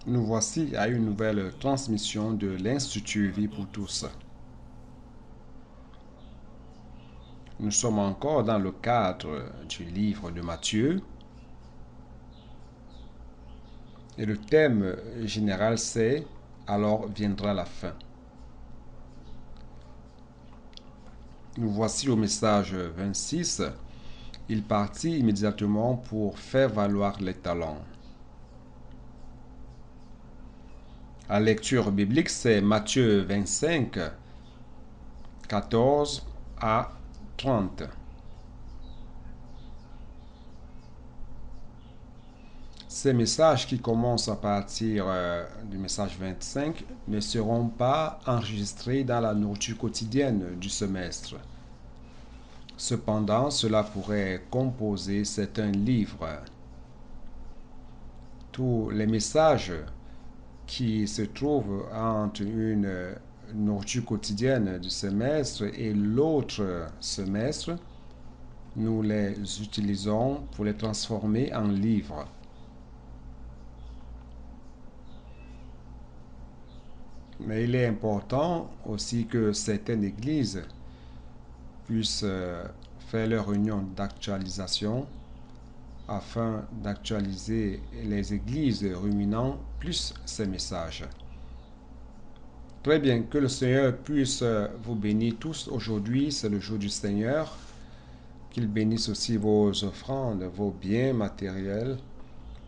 Nous voici à une nouvelle transmission de l'Institut Vie pour tous. Nous sommes encore dans le cadre du livre de Matthieu et le thème général c'est Alors viendra la fin. Nous voici au message 26. Il partit immédiatement pour faire valoir les talents. La lecture biblique c'est Matthieu 25, 14 à 30. Ces messages qui commencent à partir du message 25 ne seront pas enregistrés dans la nourriture quotidienne du semestre. Cependant, cela pourrait composer certains livres. Tous les messages qui se trouvent entre une nourriture quotidienne du semestre et l'autre semestre, nous les utilisons pour les transformer en livres. Mais il est important aussi que certaines églises puissent faire leur réunion d'actualisation afin d'actualiser les églises ruminant plus ces messages. Très bien, que le Seigneur puisse vous bénir tous. Aujourd'hui, c'est le jour du Seigneur. Qu'il bénisse aussi vos offrandes, vos biens matériels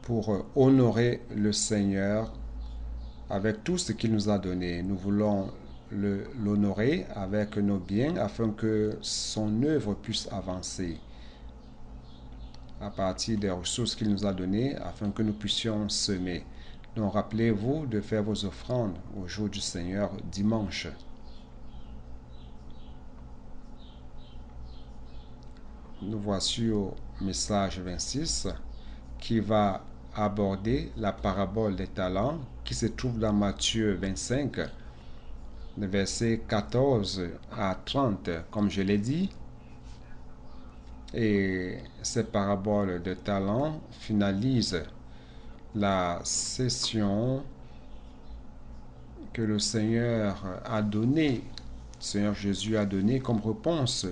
pour honorer le Seigneur avec tout ce qu'il nous a donné. Nous voulons l'honorer avec nos biens afin que son œuvre puisse avancer à partir des ressources qu'il nous a données afin que nous puissions semer. Donc rappelez-vous de faire vos offrandes au jour du Seigneur dimanche. Nous voici au message 26 qui va aborder la parabole des talents qui se trouve dans Matthieu 25, de versets 14 à 30, comme je l'ai dit. Et cette parabole de talents finalise la session que le Seigneur a donnée, le Seigneur Jésus a donné comme réponse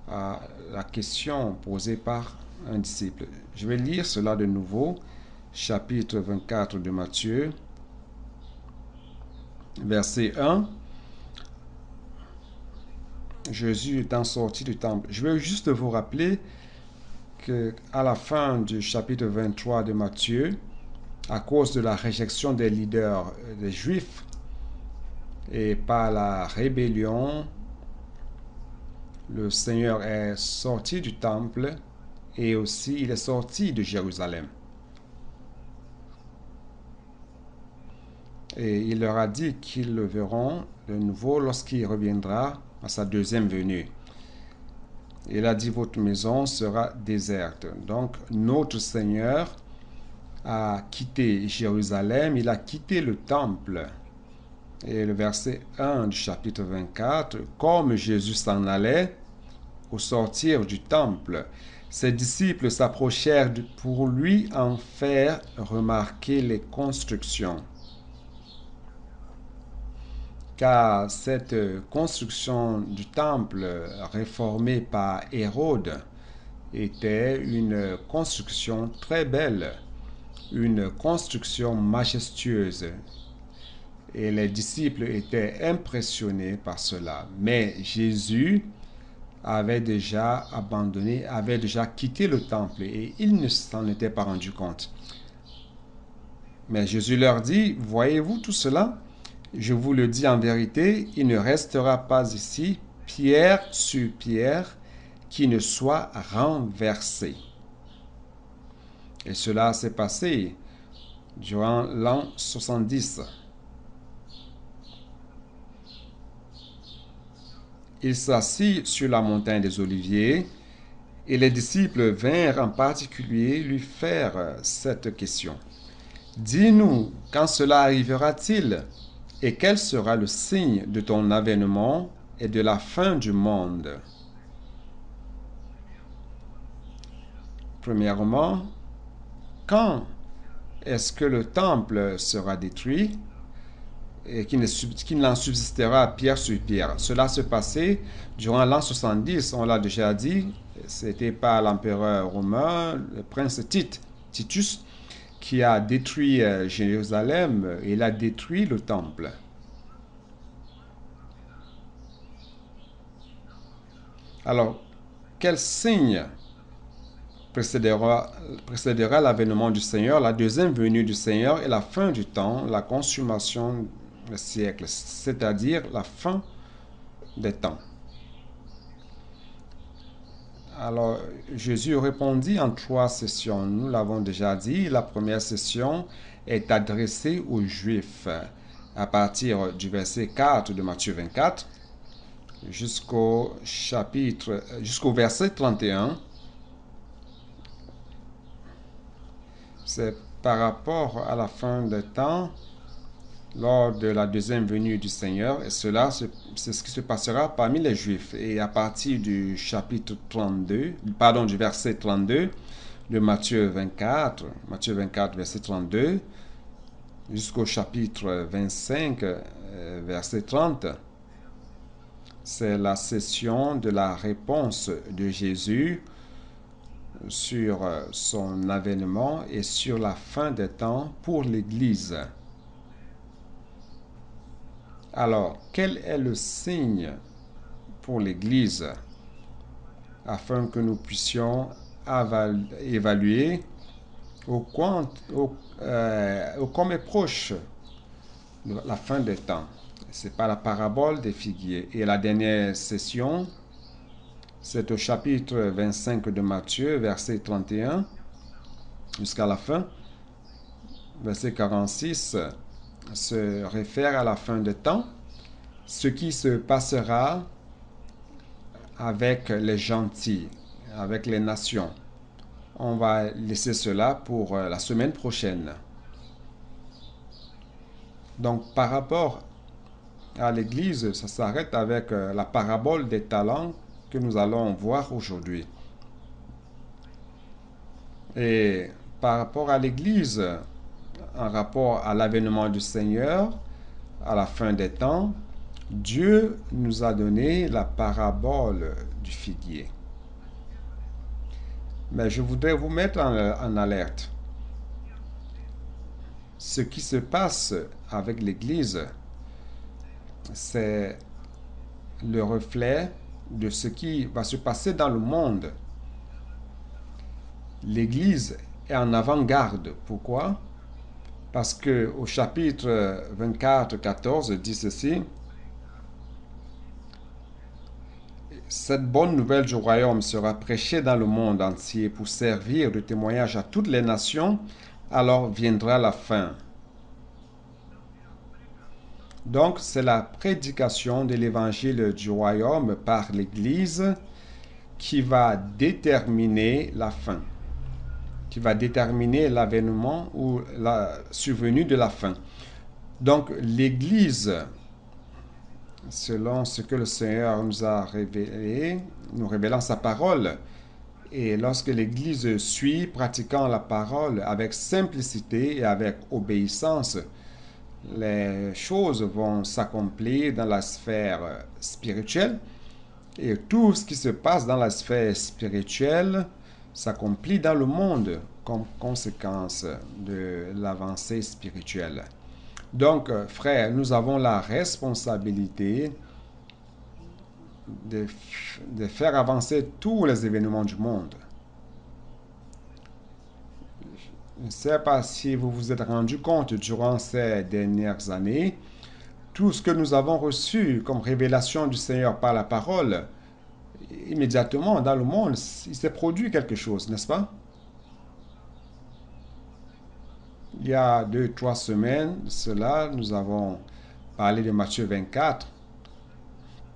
à la question posée par un disciple. Je vais lire cela de nouveau, chapitre 24 de Matthieu, verset 1. Jésus étant sorti du temple. Je vais juste vous rappeler qu'à la fin du chapitre 23 de Matthieu, à cause de la réjection des leaders des Juifs et par la rébellion, le Seigneur est sorti du temple et aussi il est sorti de Jérusalem. Et il leur a dit qu'ils le verront de nouveau lorsqu'il reviendra à sa deuxième venue. Il a dit votre maison sera déserte. Donc notre Seigneur a quitté Jérusalem, il a quitté le temple. Et le verset 1 du chapitre 24, comme Jésus s'en allait au sortir du temple, ses disciples s'approchèrent pour lui en faire remarquer les constructions. Car cette construction du temple réformée par Hérode était une construction très belle, une construction majestueuse. Et les disciples étaient impressionnés par cela. Mais Jésus avait déjà abandonné, avait déjà quitté le temple et ils ne s'en étaient pas rendus compte. Mais Jésus leur dit, voyez-vous tout cela? Je vous le dis en vérité, il ne restera pas ici pierre sur pierre qui ne soit renversée. Et cela s'est passé durant l'an 70. Il s'assit sur la montagne des Oliviers et les disciples vinrent en particulier lui faire cette question. Dis-nous, quand cela arrivera-t-il et quel sera le signe de ton avènement et de la fin du monde? Premièrement, quand est-ce que le temple sera détruit et qu'il n'en subsistera pierre sur pierre? Cela se passait durant l'an 70, on l'a déjà dit, c'était par l'empereur romain, le prince Titus, qui a détruit Jérusalem et il a détruit le temple. Alors, quel signe précédera l'avènement du Seigneur, la deuxième venue du Seigneur et la fin du temps, la consommation des siècles, c'est-à-dire la fin des temps? Alors, Jésus répondit en 3 sessions. Nous l'avons déjà dit. La première session est adressée aux Juifs à partir du verset 4 de Matthieu 24 jusqu'au verset 31. C'est par rapport à la fin des temps, lors de la deuxième venue du Seigneur, et cela, c'est ce qui se passera parmi les Juifs. Et à partir du verset 32 de Matthieu 24, verset 32, jusqu'au chapitre 25, verset 30, c'est la session de la réponse de Jésus sur son avènement et sur la fin des temps pour l'Église. Alors, quel est le signe pour l'Église afin que nous puissions évaluer comme est proche la fin des temps? C'est pas la parabole des figuiers. Et la dernière session, c'est au chapitre 25 de Matthieu, verset 31, jusqu'à la fin. Verset 46 se réfère à la fin des temps, ce qui se passera avec les gentils, avec les nations. On va laisser cela pour la semaine prochaine. Donc, par rapport à l'Église, ça s'arrête avec la parabole des talents que nous allons voir aujourd'hui. Et par rapport à l'Église, en rapport à l'avènement du Seigneur, à la fin des temps, Dieu nous a donné la parabole du figuier. Mais je voudrais vous mettre en alerte. Ce qui se passe avec l'Église, c'est le reflet de ce qui va se passer dans le monde. L'Église est en avant-garde. Pourquoi? Parce que au chapitre 24, 14 dit ceci: cette bonne nouvelle du royaume sera prêchée dans le monde entier pour servir de témoignage à toutes les nations, alors viendra la fin. Donc, c'est la prédication de l'évangile du royaume par l'Église qui va déterminer la fin, qui va déterminer l'avènement ou la survenue de la fin. Donc, l'Église, selon ce que le Seigneur nous a révélé, nous révélant sa parole, et lorsque l'Église suit, pratiquant la parole avec simplicité et avec obéissance, les choses vont s'accomplir dans la sphère spirituelle et tout ce qui se passe dans la sphère spirituelle s'accomplit dans le monde comme conséquence de l'avancée spirituelle. Donc, frères, nous avons la responsabilité de faire avancer tous les événements du monde. Je ne sais pas si vous vous êtes rendu compte durant ces dernières années, tout ce que nous avons reçu comme révélation du Seigneur par la parole, immédiatement dans le monde, il s'est produit quelque chose, n'est-ce pas? Il y a 2-3 semaines, cela, nous avons parlé de Matthieu 24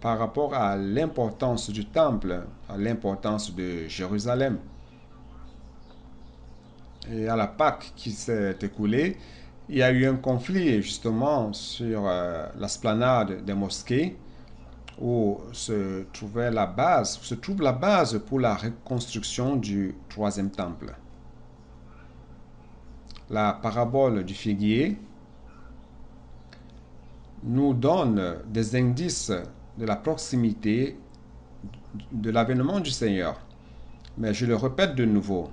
par rapport à l'importance du temple, à l'importance de Jérusalem. Et à la Pâque qui s'est écoulée, il y a eu un conflit justement sur l'esplanade des mosquées où se trouve la base pour la reconstruction du troisième temple. La parabole du figuier nous donne des indices de la proximité de l'avènement du Seigneur. Mais je le répète de nouveau,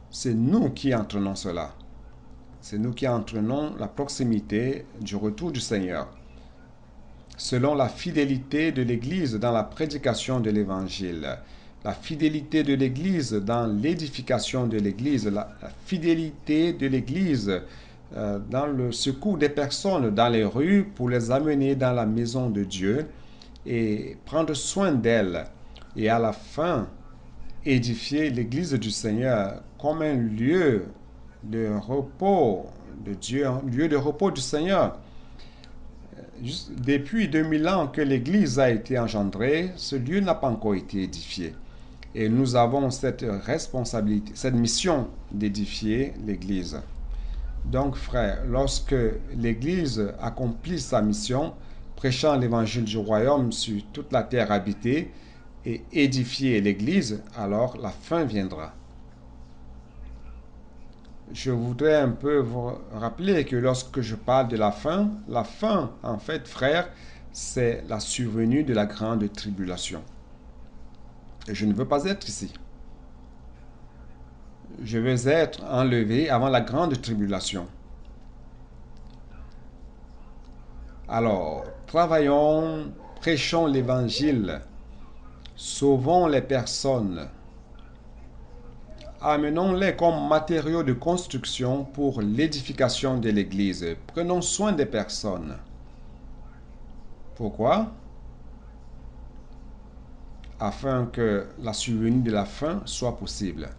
c'est nous qui entraînons cela. C'est nous qui entraînons la proximité du retour du Seigneur. Selon la fidélité de l'Église dans la prédication de l'Évangile, la fidélité de l'Église dans l'édification de l'Église, la fidélité de l'Église dans le secours des personnes dans les rues pour les amener dans la maison de Dieu et prendre soin d'elles. Et à la fin, édifier l'Église du Seigneur comme un lieu de repos de Dieu, un lieu de repos du Seigneur. Depuis 2000 ans que l'Église a été engendrée, ce lieu n'a pas encore été édifié. Et nous avons cette responsabilité, cette mission d'édifier l'Église. Donc, frères, lorsque l'Église accomplit sa mission, prêchant l'évangile du royaume sur toute la terre habitée et édifier l'Église, alors la fin viendra. Je voudrais un peu vous rappeler que lorsque je parle de la fin, en fait, frères, c'est la survenue de la grande tribulation. Et je ne veux pas être ici. Je veux être enlevé avant la grande tribulation. Alors, travaillons, prêchons l'évangile, sauvons les personnes, amenons-les comme matériaux de construction pour l'édification de l'Église. Prenons soin des personnes. Pourquoi? Afin que la survenue de la fin soit possible.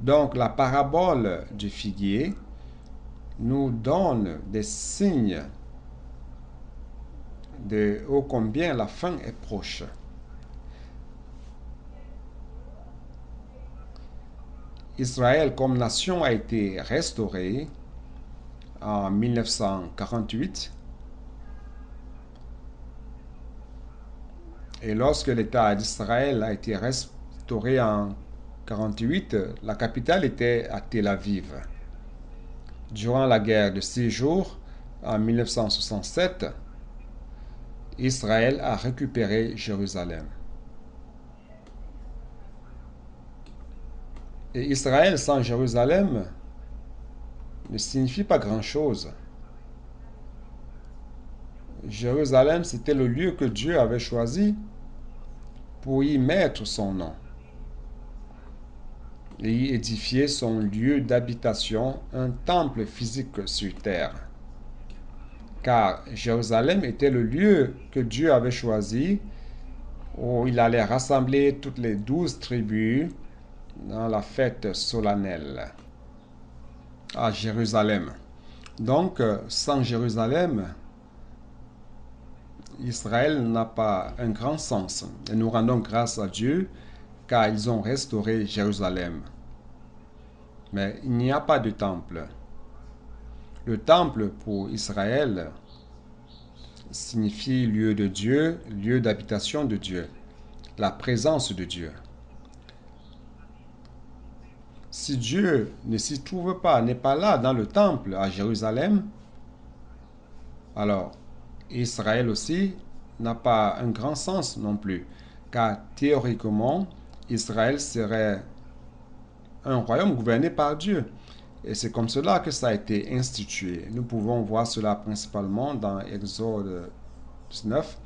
Donc, la parabole du figuier nous donne des signes de ô combien la fin est proche. Israël comme nation a été restaurée en 1948. Et lorsque l'État d'Israël a été restauré en 1948, la capitale était à Tel Aviv. Durant la guerre de 6 jours, en 1967, Israël a récupéré Jérusalem. Et Israël sans Jérusalem ne signifie pas grand-chose. Jérusalem, c'était le lieu que Dieu avait choisi pour y mettre son nom et y édifier son lieu d'habitation, un temple physique sur terre. Car Jérusalem était le lieu que Dieu avait choisi où il allait rassembler toutes les 12 tribus dans la fête solennelle à Jérusalem. Donc, sans Jérusalem, Israël n'a pas un grand sens. Et nous rendons grâce à Dieu car ils ont restauré Jérusalem. Mais il n'y a pas de temple. Le temple pour Israël signifie lieu de Dieu, lieu d'habitation de Dieu, la présence de Dieu. Si Dieu ne s'y trouve pas, n'est pas là dans le temple à Jérusalem, alors Israël aussi n'a pas un grand sens non plus, car théoriquement, Israël serait un royaume gouverné par Dieu. Et c'est comme cela que ça a été institué. Nous pouvons voir cela principalement dans Exode 19,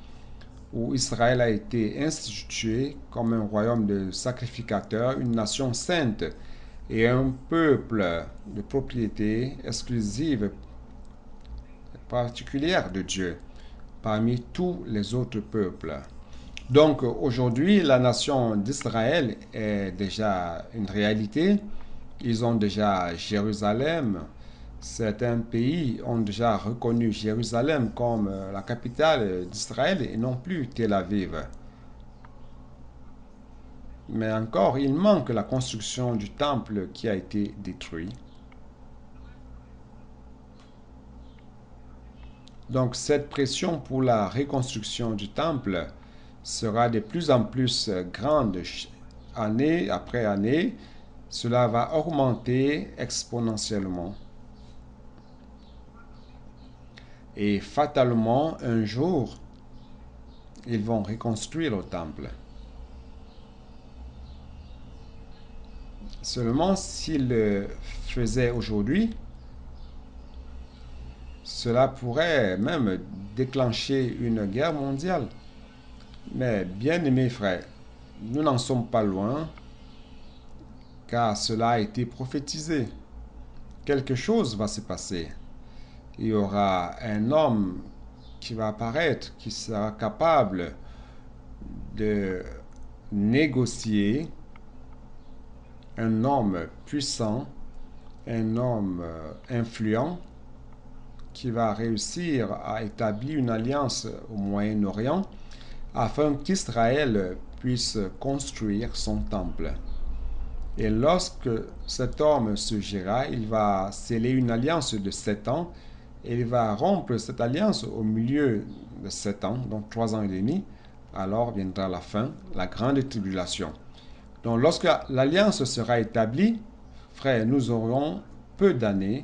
où Israël a été institué comme un royaume de sacrificateurs, une nation sainte et un peuple de propriété exclusive particulière de Dieu parmi tous les autres peuples. Donc aujourd'hui, la nation d'Israël est déjà une réalité. Ils ont déjà Jérusalem. Certains pays ont déjà reconnu Jérusalem comme la capitale d'Israël et non plus Tel Aviv. Mais encore, il manque la construction du temple qui a été détruit. Donc cette pression pour la reconstruction du temple sera de plus en plus grande année après année cela va augmenter exponentiellement. Et fatalement, un jour, ils vont reconstruire le temple. Seulement, s'ils le faisaient aujourd'hui, cela pourrait même déclencher une guerre mondiale. Mais bien aimés frères, nous n'en sommes pas loin, car cela a été prophétisé. Quelque chose va se passer. Il y aura un homme qui va apparaître, qui sera capable de négocier, un homme puissant, un homme influent, qui va réussir à établir une alliance au Moyen-Orient afin qu'Israël puisse construire son temple. Et lorsque cet homme surgira, il va sceller une alliance de 7 ans et il va rompre cette alliance au milieu de 7 ans, donc 3 ans et demi. Alors viendra la fin, la grande tribulation. Donc lorsque l'alliance sera établie, frères, nous aurons peu d'années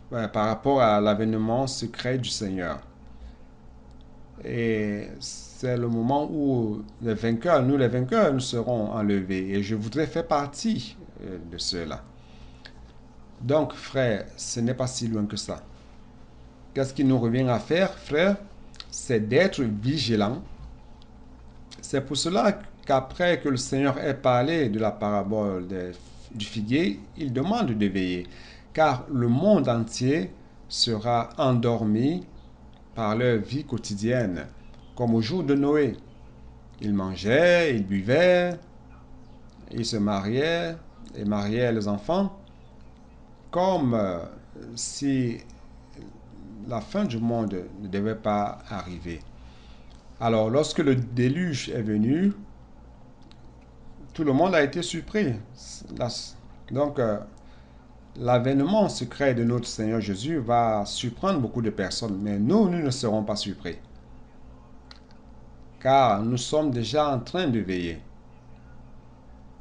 par rapport à l'avènement secret du Seigneur. Et c'est le moment où les vainqueurs, nous serons enlevés. Et je voudrais faire partie de cela. Donc, frère, ce n'est pas si loin que ça. Qu'est-ce qu'il nous revient à faire, frère? C'est d'être vigilant. C'est pour cela qu'après que le Seigneur ait parlé de la parabole du figuier, il demande de veiller. Car le monde entier sera endormi par leur vie quotidienne, comme au jour de Noé. Ils mangeaient, ils buvaient, ils se mariaient et mariaient les enfants, comme si la fin du monde ne devait pas arriver. Alors, lorsque le déluge est venu, tout le monde a été surpris. Donc, l'avènement secret de notre Seigneur Jésus va surprendre beaucoup de personnes, mais nous ne serons pas surpris. Car nous sommes déjà en train de veiller.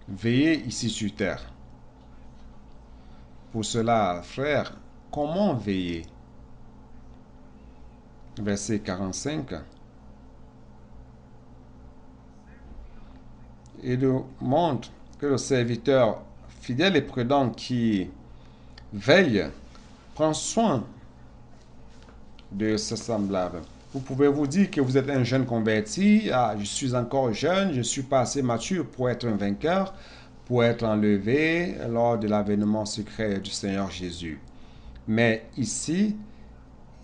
Veiller ici sur terre. Pour cela, frère, comment veiller? Verset 45. Il nous montre que le serviteur fidèle et prudent qui veille prend soin de ses semblables. Vous pouvez vous dire que vous êtes un jeune converti. Ah, je suis encore jeune, je ne suis pas assez mature pour être un vainqueur, pour être enlevé lors de l'avènement secret du Seigneur Jésus. Mais ici,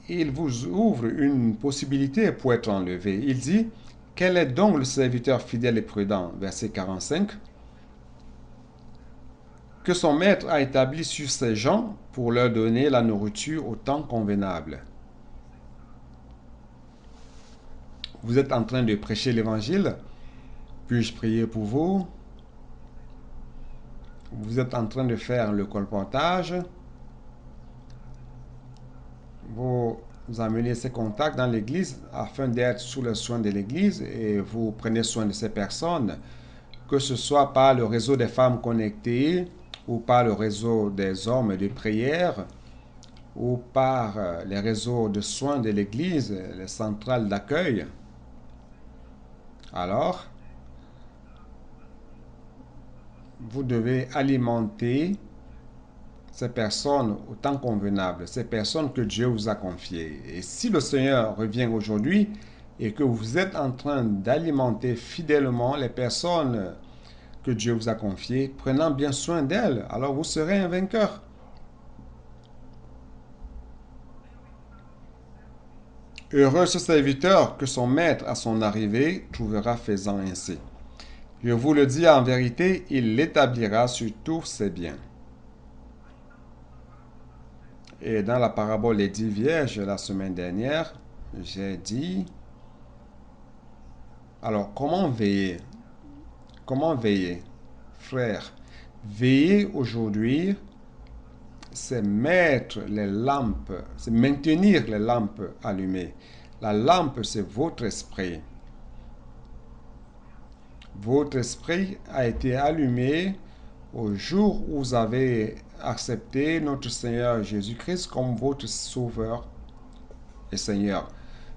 il vous ouvre une possibilité pour être enlevé. Il dit, quel est donc le serviteur fidèle et prudent? Verset 45. Que son maître a établi sur ses gens pour leur donner la nourriture au temps convenable. Vous êtes en train de prêcher l'évangile. Puis-je prier pour vous? Vous êtes en train de faire le colportage. Vous amenez ces contacts dans l'église afin d'être sous le soin de l'église et vous prenez soin de ces personnes, que ce soit par le réseau des femmes connectées ou par le réseau des hommes de prière ou par les réseaux de soins de l'église, les centrales d'accueil. Alors, vous devez alimenter ces personnes au temps convenable, ces personnes que Dieu vous a confiées. Et si le Seigneur revient aujourd'hui et que vous êtes en train d'alimenter fidèlement les personnes que Dieu vous a confiées, prenant bien soin d'elles, alors vous serez un vainqueur. Heureux ce serviteur que son maître à son arrivée trouvera faisant ainsi. Je vous le dis en vérité, il l'établira sur tous ses biens. Et dans la parabole des 10 vierges la semaine dernière, j'ai dit, alors comment veiller? Comment veiller? Frère, veiller aujourd'hui, c'est mettre les lampes, c'est maintenir les lampes allumées. La lampe, c'est votre esprit. Votre esprit a été allumé au jour où vous avez accepté notre Seigneur Jésus-Christ comme votre Sauveur et Seigneur.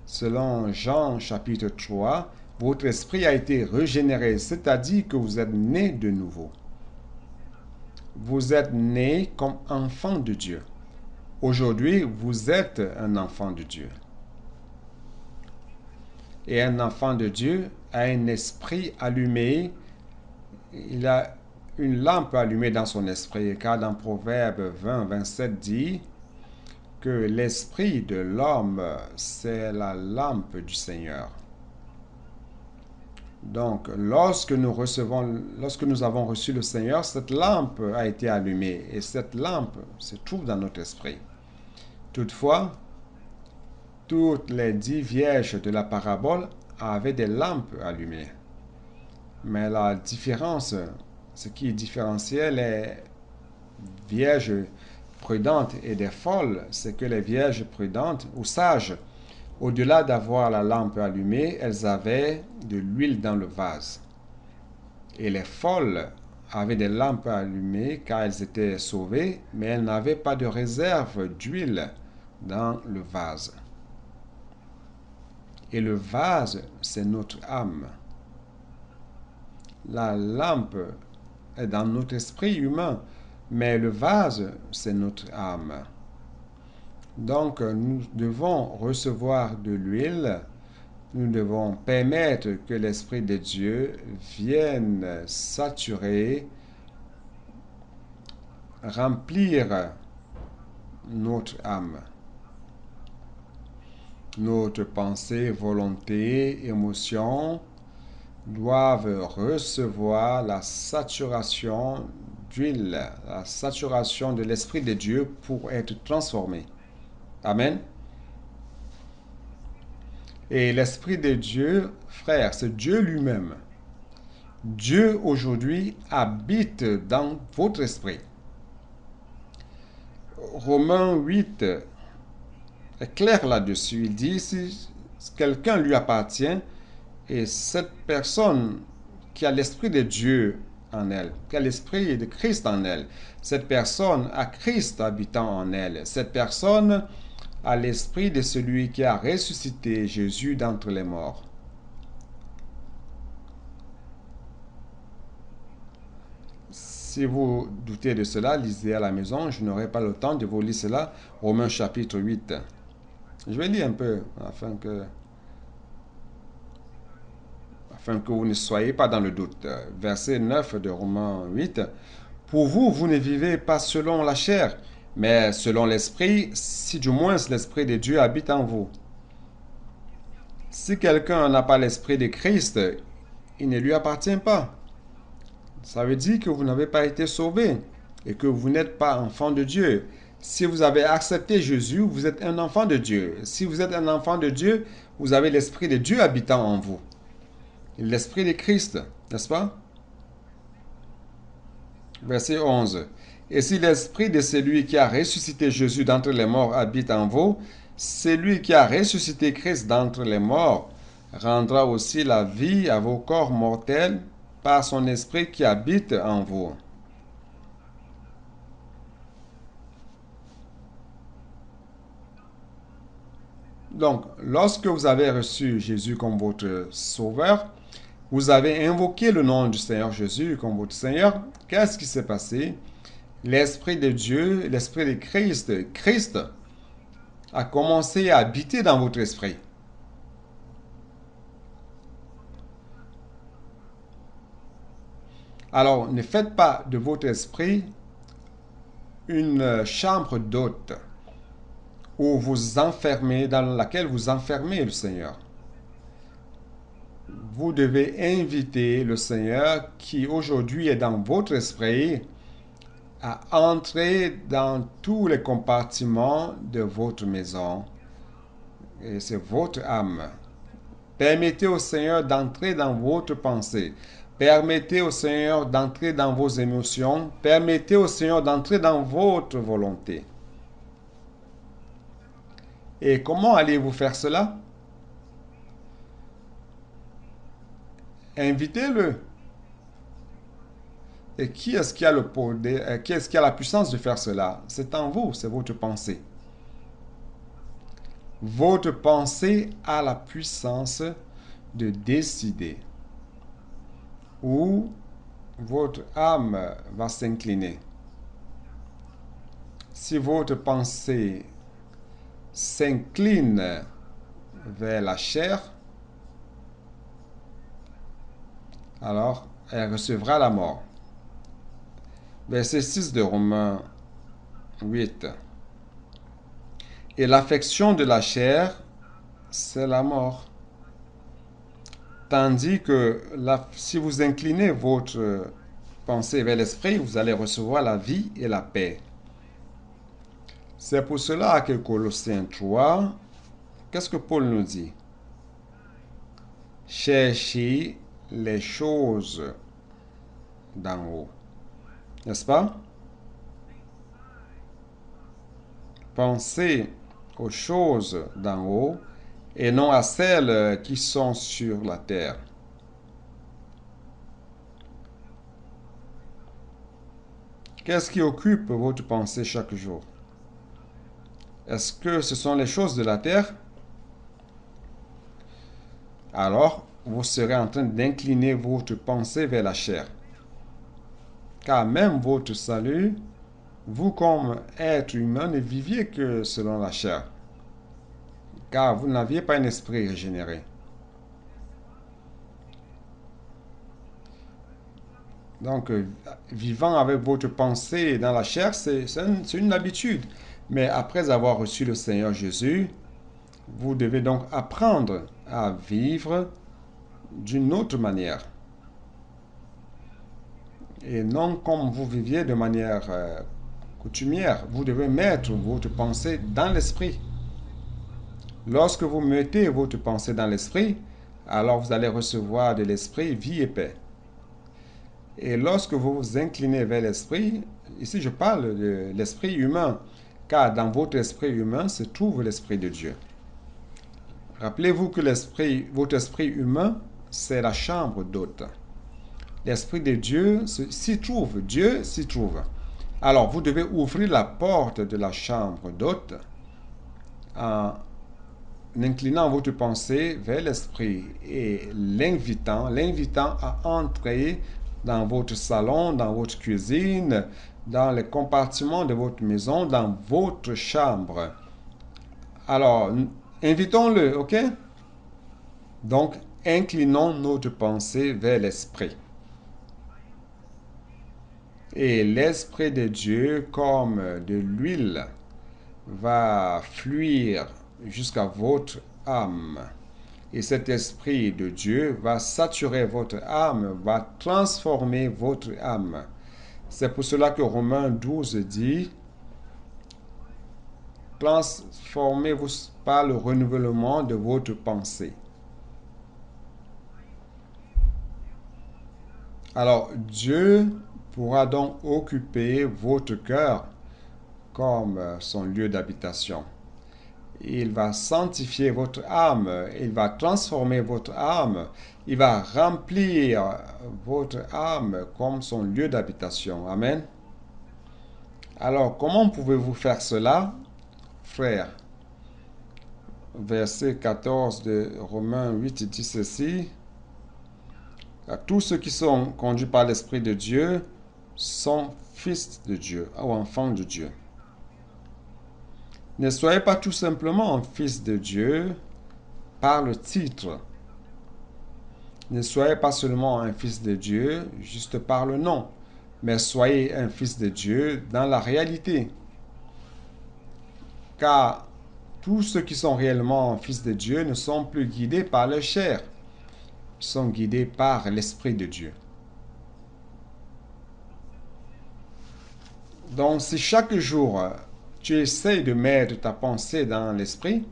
Selon Jean chapitre 3, votre esprit a été régénéré, c'est-à-dire que vous êtes né de nouveau. Vous êtes né comme enfant de Dieu. Aujourd'hui, vous êtes un enfant de Dieu. Et un enfant de Dieu a un esprit allumé. Il a une lampe allumée dans son esprit, car dans Proverbe 20, 27 dit que l'esprit de l'homme, c'est la lampe du Seigneur. Donc, lorsque nous avons reçu le Seigneur, cette lampe a été allumée et cette lampe se trouve dans notre esprit. Toutefois, toutes les 10 vierges de la parabole avaient des lampes allumées. Mais la différence, ce qui différenciait les vierges prudentes et des folles, c'est que les vierges prudentes ou sages, au-delà d'avoir la lampe allumée, elles avaient de l'huile dans le vase. Et les folles avaient des lampes allumées car elles étaient sauvées, mais elles n'avaient pas de réserve d'huile dans le vase. Et le vase, c'est notre âme. La lampe est dans notre esprit humain, mais le vase, c'est notre âme. Donc, nous devons recevoir de l'huile, nous devons permettre que l'Esprit de Dieu vienne saturer, remplir notre âme. Notre pensée, volonté, émotion doivent recevoir la saturation d'huile, la saturation de l'Esprit de Dieu pour être transformés. Amen. Et l'Esprit de Dieu, frère, c'est Dieu lui-même. Dieu aujourd'hui habite dans votre esprit. Romains 8 est clair là-dessus. Il dit, si quelqu'un lui appartient, et cette personne qui a l'Esprit de Dieu en elle, qui a l'Esprit de Christ en elle, cette personne a Christ habitant en elle, cette personne a l'Esprit de celui qui a ressuscité Jésus d'entre les morts. Si vous doutez de cela, lisez à la maison. Je n'aurai pas le temps de vous lire cela. Romains chapitre 8. Je vais lire un peu afin que vous ne soyez pas dans le doute. Verset 9 de Romains 8. Pour vous, vous ne vivez pas selon la chair, mais selon l'Esprit, si du moins l'Esprit de Dieu habite en vous. Si quelqu'un n'a pas l'Esprit de Christ, il ne lui appartient pas. Ça veut dire que vous n'avez pas été sauvé et que vous n'êtes pas enfant de Dieu. Si vous avez accepté Jésus, vous êtes un enfant de Dieu. Si vous êtes un enfant de Dieu, vous avez l'Esprit de Dieu habitant en vous. L'Esprit de Christ, n'est-ce pas? Verset 11. Et si l'Esprit de celui qui a ressuscité Jésus d'entre les morts habite en vous, celui qui a ressuscité Christ d'entre les morts rendra aussi la vie à vos corps mortels par son Esprit qui habite en vous. Donc, lorsque vous avez reçu Jésus comme votre Sauveur, vous avez invoqué le nom du Seigneur Jésus comme votre Seigneur. Qu'est-ce qui s'est passé? L'Esprit de Dieu, l'Esprit de Christ a commencé à habiter dans votre esprit. Alors, ne faites pas de votre esprit une chambre d'hôte où vous enfermez, dans laquelle vous enfermez le Seigneur. Vous devez inviter le Seigneur qui aujourd'hui est dans votre esprit à entrer dans tous les compartiments de votre maison. Et c'est votre âme. Permettez au Seigneur d'entrer dans votre pensée. Permettez au Seigneur d'entrer dans vos émotions. Permettez au Seigneur d'entrer dans votre volonté. Et comment allez-vous faire cela? Invitez-le. Et qui est-ce qui a le pouvoir, qui est-ce qui a la puissance de faire cela? C'est en vous, c'est votre pensée. Votre pensée a la puissance de décider où votre âme va s'incliner. Si votre pensée s'incline vers la chair, alors elle recevra la mort. Verset 6 de Romains 8. Et l'affection de la chair, c'est la mort. Tandis que si vous inclinez votre pensée vers l'esprit, vous allez recevoir la vie et la paix. C'est pour cela que Colossiens 3, qu'est-ce que Paul nous dit? Cherchez les choses d'en haut. N'est-ce pas? Pensez aux choses d'en haut et non à celles qui sont sur la terre. Qu'est-ce qui occupe votre pensée chaque jour? Est-ce que ce sont les choses de la terre? Alors, vous serez en train d'incliner votre pensée vers la chair. Car même votre salut, vous comme être humain ne viviez que selon la chair. Car vous n'aviez pas un esprit régénéré. Donc, vivant avec votre pensée dans la chair, c'est une habitude. Mais après avoir reçu le Seigneur Jésus, vous devez donc apprendre à vivre d'une autre manière. Et non comme vous viviez de manière coutumière. Vous devez mettre votre pensée dans l'esprit. Lorsque vous mettez votre pensée dans l'esprit, alors vous allez recevoir de l'esprit vie et paix. Et lorsque vous vous inclinez vers l'esprit, ici je parle de l'esprit humain, car dans votre esprit humain se trouve l'esprit de Dieu. Rappelez-vous que votre esprit humain, c'est la chambre d'hôte. L'esprit de Dieu s'y trouve, Dieu s'y trouve. Alors vous devez ouvrir la porte de la chambre d'hôte en inclinant votre pensée vers l'esprit et l'invitant à entrer dans votre salon, dans votre cuisine, dans les compartiments de votre maison, dans votre chambre. Alors, invitons-le, ok? Donc, inclinons notre pensée vers l'esprit. Et l'esprit de Dieu, comme de l'huile, va fluir jusqu'à votre âme. Et cet esprit de Dieu va saturer votre âme, va transformer votre âme. C'est pour cela que Romains 12 dit, transformez-vous par le renouvellement de votre pensée. Alors, Dieu pourra donc occuper votre cœur comme son lieu d'habitation. Il va sanctifier votre âme, il va transformer votre âme, il va remplir votre âme comme son lieu d'habitation. Amen. Alors, comment pouvez-vous faire cela, frères? Verset 14 de Romains 8 dit ceci. Tous ceux qui sont conduits par l'Esprit de Dieu sont fils de Dieu ou enfants de Dieu. Ne soyez pas tout simplement un fils de Dieu par le titre. Ne soyez pas seulement un fils de Dieu juste par le nom, mais soyez un fils de Dieu dans la réalité. Car tous ceux qui sont réellement fils de Dieu ne sont plus guidés par leur chair, ils sont guidés par l'Esprit de Dieu. Donc si chaque jour tu essaies de mettre ta pensée dans l'Esprit,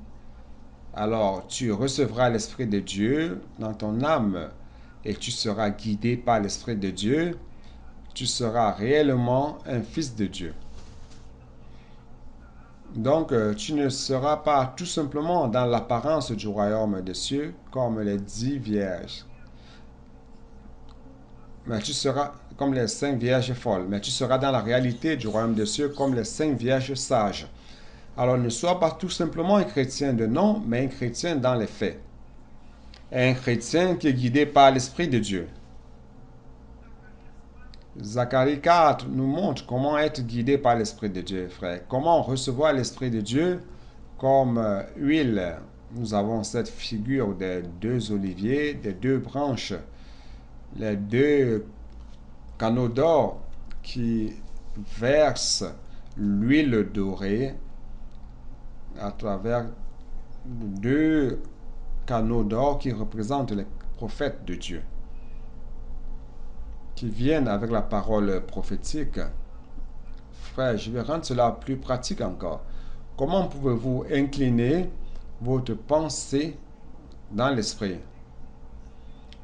alors tu recevras l'Esprit de Dieu dans ton âme et tu seras guidé par l'Esprit de Dieu. Tu seras réellement un fils de Dieu. Donc tu ne seras pas tout simplement dans l'apparence du royaume des cieux comme les 10 vierges. Mais tu seras comme les 5 vierges folles, mais tu seras dans la réalité du royaume des cieux comme les 5 vierges sages. Alors ne sois pas tout simplement un chrétien de nom, mais un chrétien dans les faits. Un chrétien qui est guidé par l'Esprit de Dieu. Zacharie 4 nous montre comment être guidé par l'Esprit de Dieu, frère. Comment recevoir l'Esprit de Dieu comme huile. Nous avons cette figure des 2 oliviers, des 2 branches, les 2 canaux d'or qui versent l'huile dorée à travers 2 canaux d'or qui représentent les prophètes de Dieu, qui viennent avec la parole prophétique. Frère, je vais rendre cela plus pratique encore. Comment pouvez-vous incliner votre pensée dans l'esprit,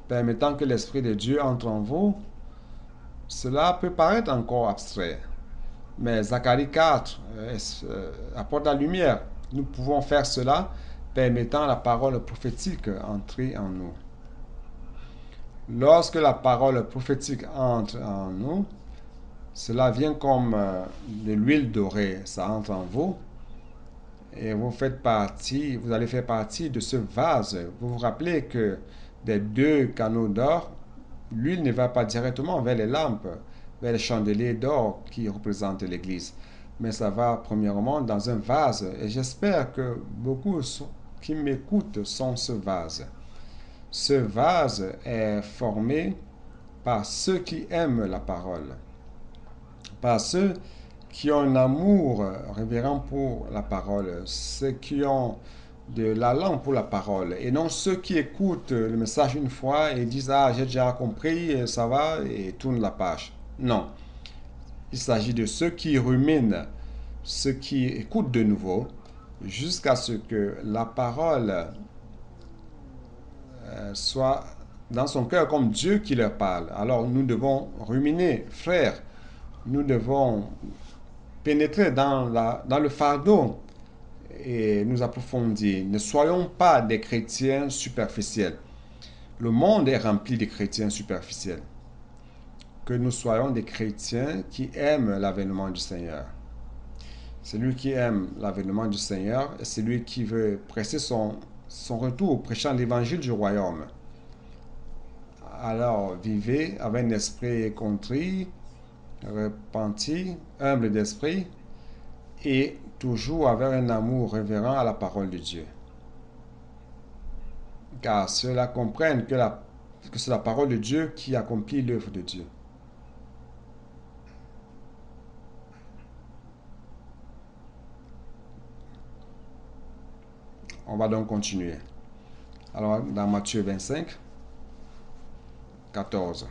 permettant que l'Esprit de Dieu entre en vous? Cela peut paraître encore abstrait, mais Zacharie 4 apporte la lumière. Nous pouvons faire cela permettant la parole prophétique entrer en nous. Lorsque la parole prophétique entre en nous, cela vient comme de l'huile dorée. Ça entre en vous et vous allez faire partie de ce vase. Vous vous rappelez que des 2 canaux d'or, l'huile ne va pas directement vers les lampes, vers les chandeliers d'or qui représentent l'Église, mais ça va premièrement dans un vase. Et j'espère que beaucoup qui m'écoutent sont ce vase. Ce vase est formé par ceux qui aiment la parole, par ceux qui ont un amour révérend pour la parole, ceux qui ont de la langue pour la parole, et non ceux qui écoutent le message une fois et disent « Ah, j'ai déjà compris, ça va » et tournent la page. Non. Il s'agit de ceux qui ruminent, ceux qui écoutent de nouveau, jusqu'à ce que la parole soit dans son cœur comme Dieu qui leur parle. Alors nous devons ruminer, frères, nous devons pénétrer dans le fardeau et nous approfondir. Ne soyons pas des chrétiens superficiels. Le monde est rempli de chrétiens superficiels. Que nous soyons des chrétiens qui aiment l'avènement du Seigneur. Celui qui aime l'avènement du Seigneur est celui qui veut presser son retour, prêchant l'évangile du royaume. Alors, vivez avec un esprit contrit, repenti, humble d'esprit, et toujours avec un amour révérent à la parole de Dieu. Car ceux-là comprennent que c'est la parole de Dieu qui accomplit l'œuvre de Dieu. On va donc continuer. Alors, dans Matthieu 25, 14.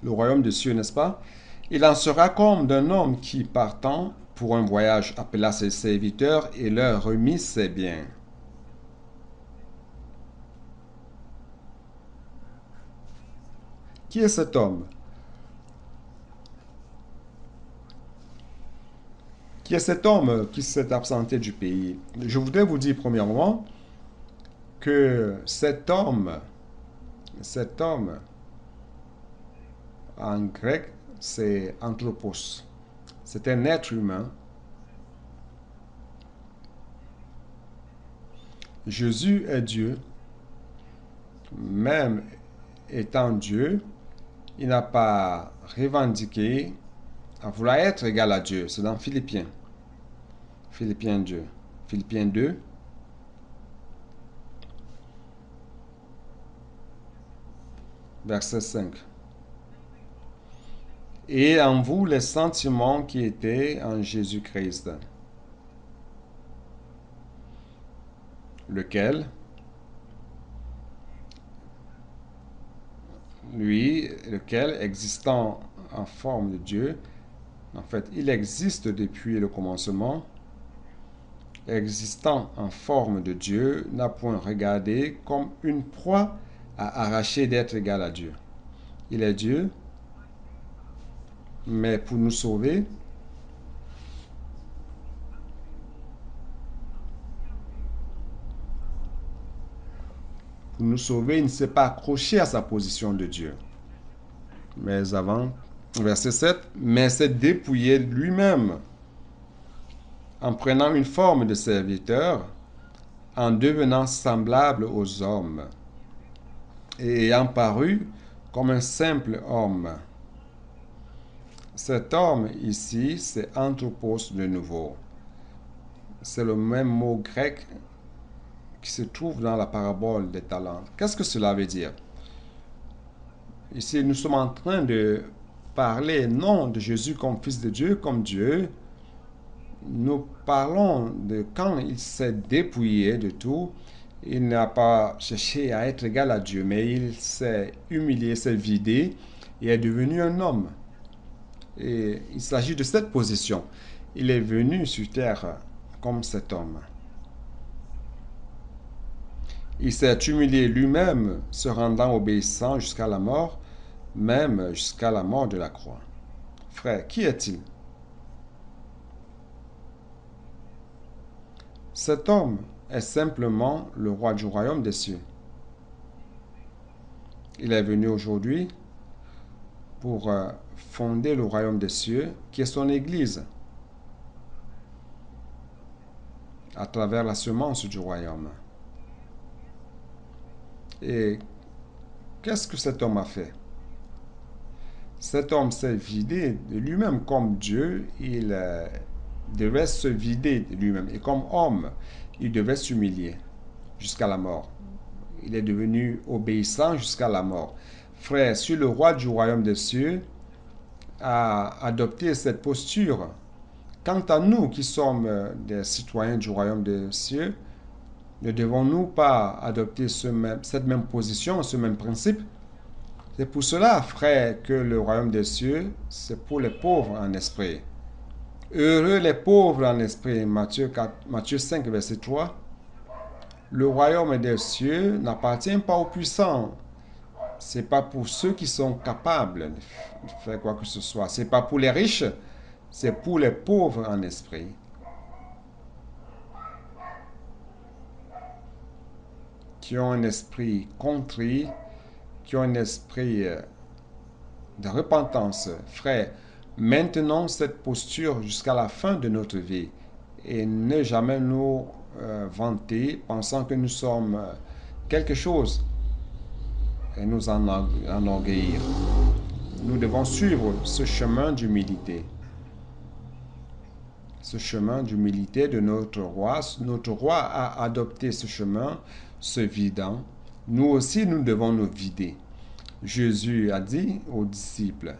Le royaume des cieux, n'est-ce pas? Il en sera comme d'un homme qui, partant pour un voyage, appela ses serviteurs et leur remit ses biens. Qui est cet homme? Qui est cet homme qui s'est absenté du pays? Je voudrais vous dire premièrement que cet homme, en grec, c'est anthropos. C'est un être humain. Jésus est Dieu. Même étant Dieu, il n'a pas revendiqué à vouloir être égal à Dieu. C'est dans Philippiens. Philippiens 2. Philippiens 2. Verset 5. Et en vous les sentiments qui étaient en Jésus-Christ, lequel, existant en forme de Dieu, en fait, il existe depuis le commencement, existant en forme de Dieu, n'a point regardé comme une proie à arracher d'être égal à Dieu. Il est Dieu, mais pour nous sauver, nous sauver, il ne s'est pas accroché à sa position de Dieu. Mais avant, verset 7, mais s'est dépouillé lui-même en prenant une forme de serviteur, en devenant semblable aux hommes et ayant paru comme un simple homme. Cet homme ici, c'est anthropos de nouveau. C'est le même mot grec qui se trouve dans la parabole des talents. Qu'est-ce que cela veut dire? Ici, nous sommes en train de parler non de Jésus comme Fils de Dieu, comme Dieu. Nous parlons de quand il s'est dépouillé de tout. Il n'a pas cherché à être égal à Dieu, mais il s'est humilié, s'est vidé et est devenu un homme. Et il s'agit de cette position. Il est venu sur terre comme cet homme. Il s'est humilié lui-même, se rendant obéissant jusqu'à la mort, même jusqu'à la mort de la croix. Frère, qui est-il? Cet homme est simplement le roi du royaume des cieux. Il est venu aujourd'hui pour fonder le royaume des cieux, qui est son Église, à travers la semence du royaume. Et qu'est-ce que cet homme a fait? Cet homme s'est vidé de lui-même comme Dieu, il devait se vider de lui-même. Et comme homme, il devait s'humilier jusqu'à la mort. Il est devenu obéissant jusqu'à la mort. Frère, si le roi du royaume des cieux a adopté cette posture, quant à nous qui sommes des citoyens du royaume des cieux, ne devons-nous pas adopter cette même position, ce même principe? C'est pour cela, frère, que le royaume des cieux, c'est pour les pauvres en esprit. Heureux les pauvres en esprit, Matthieu 5, verset 3. Le royaume des cieux n'appartient pas aux puissants. C'est pas pour ceux qui sont capables de faire quoi que ce soit. C'est pas pour les riches, c'est pour les pauvres en esprit. Qui ont un esprit contrit, qui ont un esprit de repentance. Frère, maintenons cette posture jusqu'à la fin de notre vie et ne jamais nous vanter pensant que nous sommes quelque chose et nous enorgueillir. Nous devons suivre ce chemin d'humilité. Ce chemin d'humilité de notre roi. Notre roi a adopté ce chemin, se vidant. Nous aussi, nous devons nous vider. Jésus a dit aux disciples,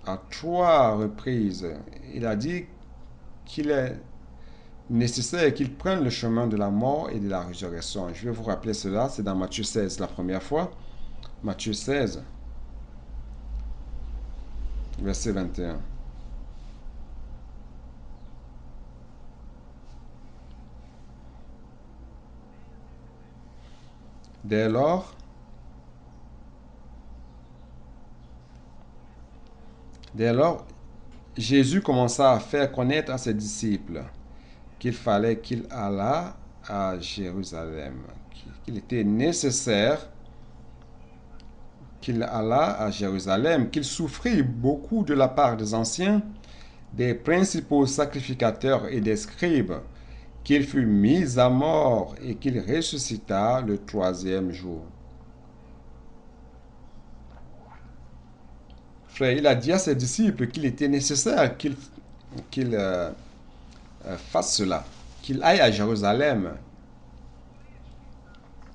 à 3 reprises, il a dit qu'il est nécessaire qu'ils prennent le chemin de la mort et de la résurrection. Je vais vous rappeler cela, c'est dans Matthieu 16 la première fois. Matthieu 16, verset 21. Dès lors, Jésus commença à faire connaître à ses disciples qu'il fallait qu'il allât à Jérusalem, qu'il était nécessaire qu'il allât à Jérusalem, qu'il souffrit beaucoup de la part des anciens, des principaux sacrificateurs et des scribes, qu'il fut mis à mort et qu'il ressuscita le 3e jour. Frère, il a dit à ses disciples qu'il était nécessaire qu'il fasse cela, qu'il aille à Jérusalem.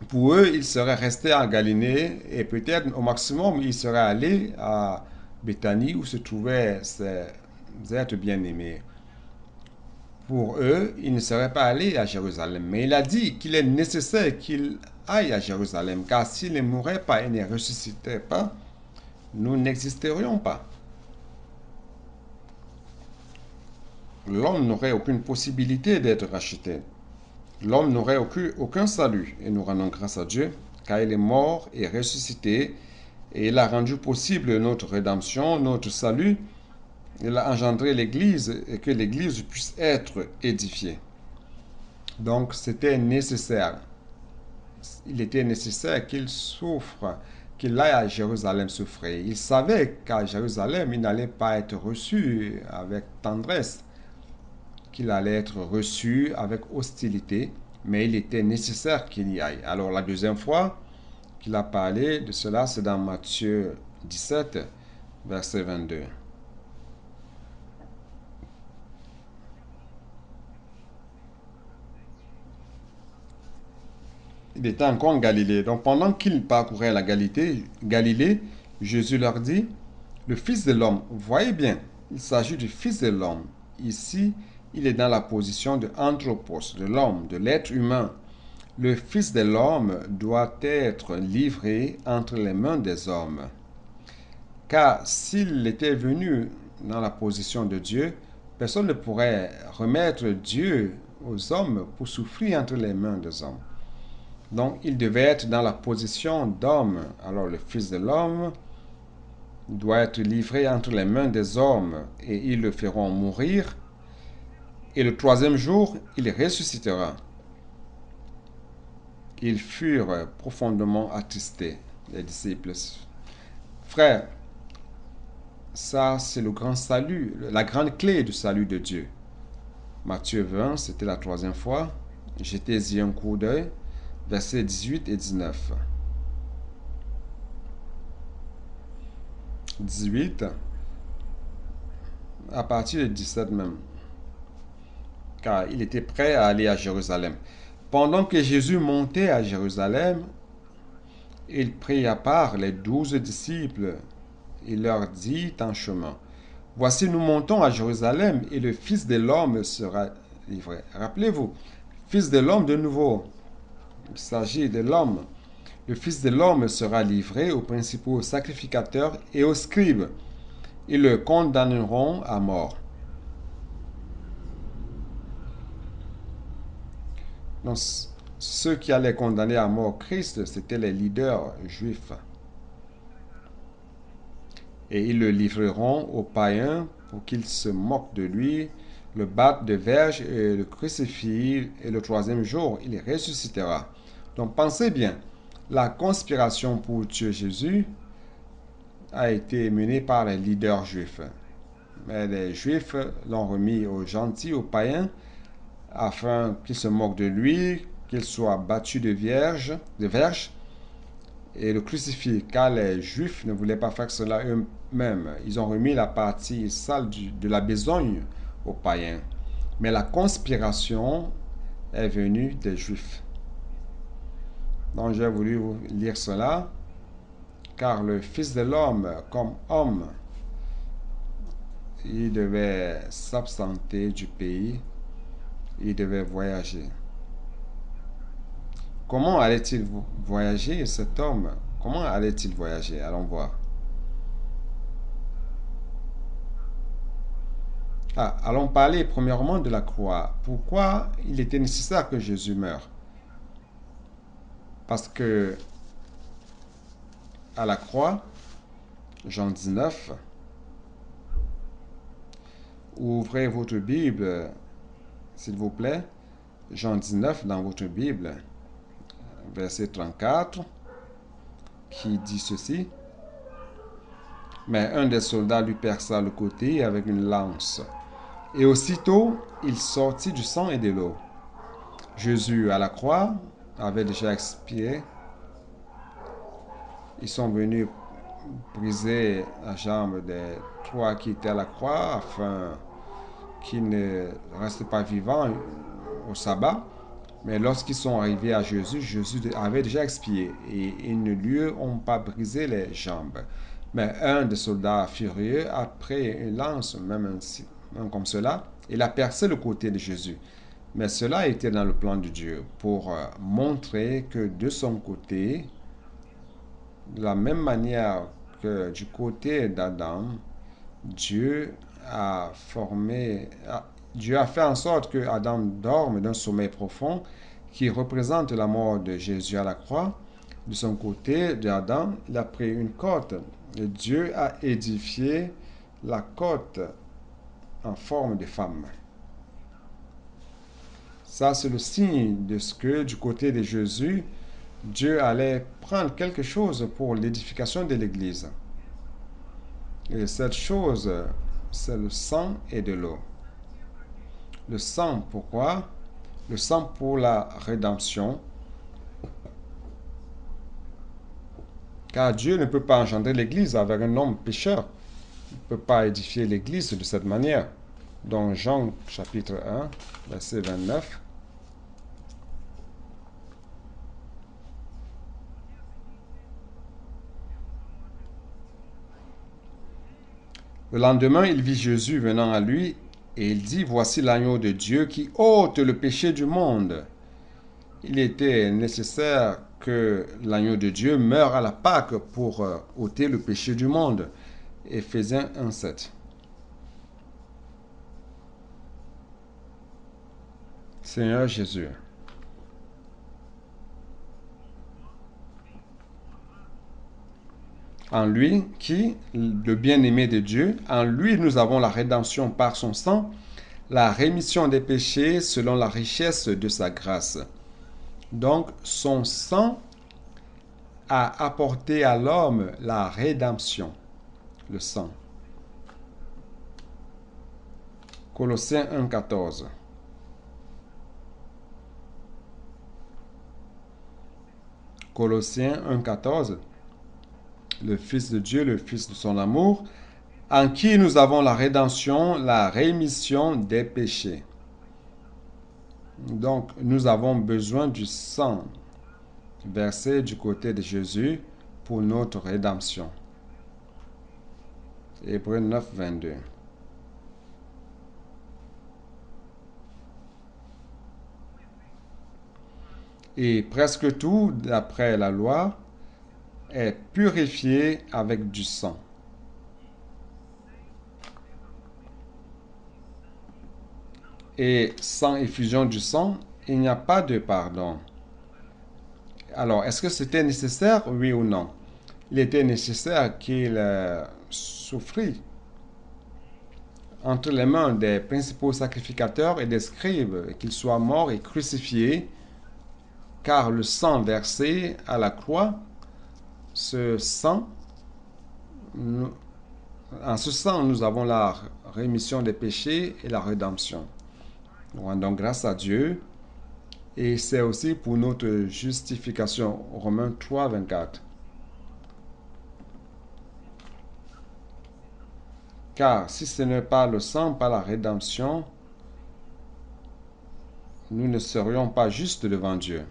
Pour eux, il serait resté en Galilée et peut-être au maximum, il serait allé à Béthanie où se trouvaient ses êtres bien-aimés. Pour eux, il ne serait pas allé à Jérusalem. Mais il a dit qu'il est nécessaire qu'il aille à Jérusalem, car s'il ne mourait pas et ne ressuscitait pas, nous n'existerions pas. L'homme n'aurait aucune possibilité d'être racheté. L'homme n'aurait aucun salut. Et nous rendons grâce à Dieu, car il est mort et ressuscité, et il a rendu possible notre rédemption, notre salut. Il a engendré l'Église et que l'Église puisse être édifiée. Donc, c'était nécessaire. il était nécessaire qu'il souffre, qu'il aille à Jérusalem souffrir. Il savait qu'à Jérusalem, il n'allait pas être reçu avec tendresse, qu'il allait être reçu avec hostilité, mais il était nécessaire qu'il y aille. Alors la deuxième fois qu'il a parlé de cela, c'est dans Matthieu 17, verset 22. Il était encore en Galilée. Donc pendant qu'il parcourait la Galilée, Jésus leur dit, le Fils de l'homme, voyez bien, il s'agit du Fils de l'homme. Ici, il est dans la position de anthropos, de l'homme, de l'être humain. Le Fils de l'homme doit être livré entre les mains des hommes. Car s'il était venu dans la position de Dieu, personne ne pourrait remettre Dieu aux hommes pour souffrir entre les mains des hommes. Donc, il devait être dans la position d'homme. Alors, le Fils de l'homme doit être livré entre les mains des hommes et ils le feront mourir. Et le troisième jour, il ressuscitera. Ils furent profondément attristés, les disciples. Frères, ça c'est le grand salut, la grande clé du salut de Dieu. Matthieu 20, c'était la troisième fois. Jetez-y un coup d'œil. Versets 18 et 19. 18, à partir de 17 même. Car il était prêt à aller à Jérusalem. Pendant que Jésus montait à Jérusalem, il prit à part les 12 disciples. Il leur dit en chemin, voici nous montons à Jérusalem et le Fils de l'homme sera livré. Rappelez-vous, Fils de l'homme de nouveau. Il s'agit de l'homme. Le Fils de l'homme sera livré aux principaux sacrificateurs et aux scribes. Ils le condamneront à mort. Donc, ceux qui allaient condamner à mort Christ, c'étaient les leaders juifs. Et ils le livreront aux païens pour qu'ils se moquent de lui, le battent de verge et le crucifient, et le troisième jour, il ressuscitera. Donc pensez bien, la conspiration pour tuer Jésus a été menée par les leaders juifs. Mais les juifs l'ont remis aux gentils, aux païens, afin qu'ils se moquent de lui, qu'il soit battu de verge, et le crucifient, car les juifs ne voulaient pas faire cela eux-mêmes. Ils ont remis la partie sale de la besogne aux païens. Mais la conspiration est venue des juifs. Donc j'ai voulu vous lire cela, car le Fils de l'homme, comme homme, il devait s'absenter du pays, il devait voyager. Comment allait-il voyager, cet homme? Comment allait-il voyager? Allons voir. Allons parler premièrement de la croix. Pourquoi il était nécessaire que Jésus meure? Parce que à la croix, Jean 19, ouvrez votre Bible, s'il vous plaît. Jean 19 dans votre Bible, verset 34, qui dit ceci. Mais un des soldats lui perça le côté avec une lance. Et aussitôt, il sortit du sang et de l'eau. Jésus, à la croix, avait déjà expiré. Ils sont venus briser la jambe des trois qui étaient à la croix afin qu'ils ne restent pas vivants au sabbat. Mais lorsqu'ils sont arrivés à Jésus, Jésus avait déjà expié et ils ne lui ont pas brisé les jambes. Mais un des soldats furieux a pris une lance, même comme cela, il a percé le côté de Jésus. Mais cela était dans le plan de Dieu pour montrer que de son côté, de la même manière que du côté d'Adam, Dieu a fait en sorte que Adam dorme d'un sommeil profond qui représente la mort de Jésus à la croix. De son côté, d'Adam, il a pris une côte et Dieu a édifié la côte en forme de femme. Ça, c'est le signe de ce que du côté de Jésus, Dieu allait prendre quelque chose pour l'édification de l'Église. Et cette chose, c'est le sang et de l'eau. Le sang, pourquoi? Le sang pour la rédemption. Car Dieu ne peut pas engendrer l'Église avec un homme pécheur. Il ne peut pas édifier l'Église de cette manière. Dans Jean chapitre 1, verset 29. Le lendemain, il vit Jésus venant à lui et il dit, voici l'agneau de Dieu qui ôte le péché du monde. Il était nécessaire que l'agneau de Dieu meure à la Pâque pour ôter le péché du monde. Éphésiens 1,7. Seigneur Jésus. En lui, qui, le bien-aimé de Dieu, en lui nous avons la rédemption par son sang, la rémission des péchés selon la richesse de sa grâce. Donc, son sang a apporté à l'homme la rédemption, le sang. Colossiens 1,14. Colossiens 1,14. Le Fils de Dieu, le Fils de son amour, en qui nous avons la rédemption, la rémission des péchés. Donc, nous avons besoin du sang versé du côté de Jésus pour notre rédemption. Hébreux 9, 22. Et presque tout, d'après la loi, est purifié avec du sang. Et sans effusion du sang, il n'y a pas de pardon. Alors, est-ce que c'était nécessaire, oui ou non? Il était nécessaire qu'il souffrit entre les mains des principaux sacrificateurs et des scribes, qu'il soit mort et crucifié, car le sang versé à la croix, ce sang, en ce sang, nous avons la rémission des péchés et la rédemption. Nous rendons grâce à Dieu. Et c'est aussi pour notre justification. Romains 3, 24. Car si ce n'est pas le sang, pas la rédemption, nous ne serions pas justes devant Dieu.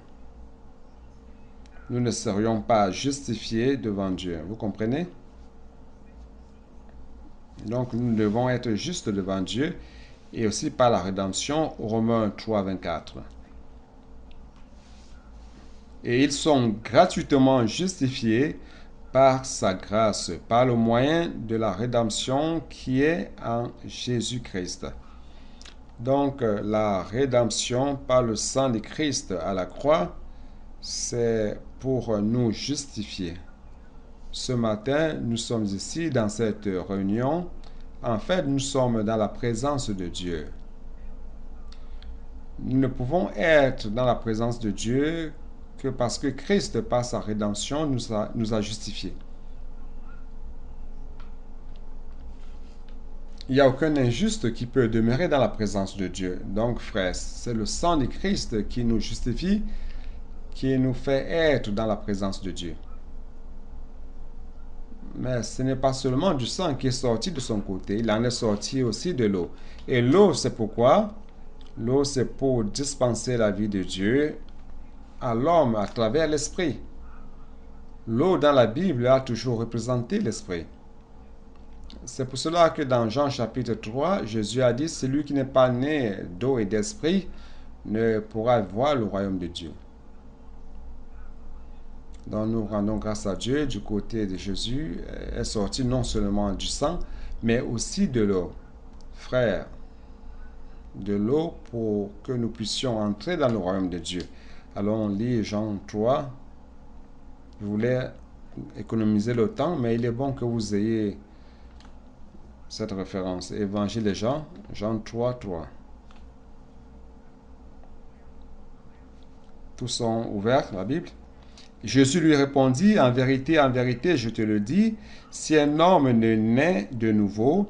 Nous ne serions pas justifiés devant Dieu. Vous comprenez? Donc nous devons être justes devant Dieu et aussi par la rédemption. Romains 3, 24. Et ils sont gratuitement justifiés par sa grâce, par le moyen de la rédemption qui est en Jésus-Christ. Donc, la rédemption par le sang de Christ à la croix, c'est pour nous justifier. Ce matin, nous sommes ici dans cette réunion. En fait, nous sommes dans la présence de Dieu. Nous ne pouvons être dans la présence de Dieu que parce que Christ, par sa rédemption, nous a justifiés. Il n'y a aucun injuste qui peut demeurer dans la présence de Dieu. Donc, frères, c'est le sang de Christ qui nous justifie, qui nous fait être dans la présence de Dieu. Mais ce n'est pas seulement du sang qui est sorti de son côté, il en est sorti aussi de l'eau. Et l'eau, c'est pourquoi? L'eau, c'est pour dispenser la vie de Dieu à l'homme à travers l'esprit. L'eau dans la Bible a toujours représenté l'esprit. C'est pour cela que dans Jean chapitre 3, Jésus a dit, celui qui n'est pas né d'eau et d'esprit ne pourra voir le royaume de Dieu. Donc nous rendons grâce à Dieu, du côté de Jésus est sorti non seulement du sang, mais aussi de l'eau. Frères, de l'eau pour que nous puissions entrer dans le royaume de Dieu. Allons lire Jean 3. Je voulais économiser le temps, mais il est bon que vous ayez cette référence. Évangile de Jean, Jean 3, 3. Tous sont ouverts, la Bible. Jésus lui répondit, en vérité, je te le dis, si un homme ne naît de nouveau,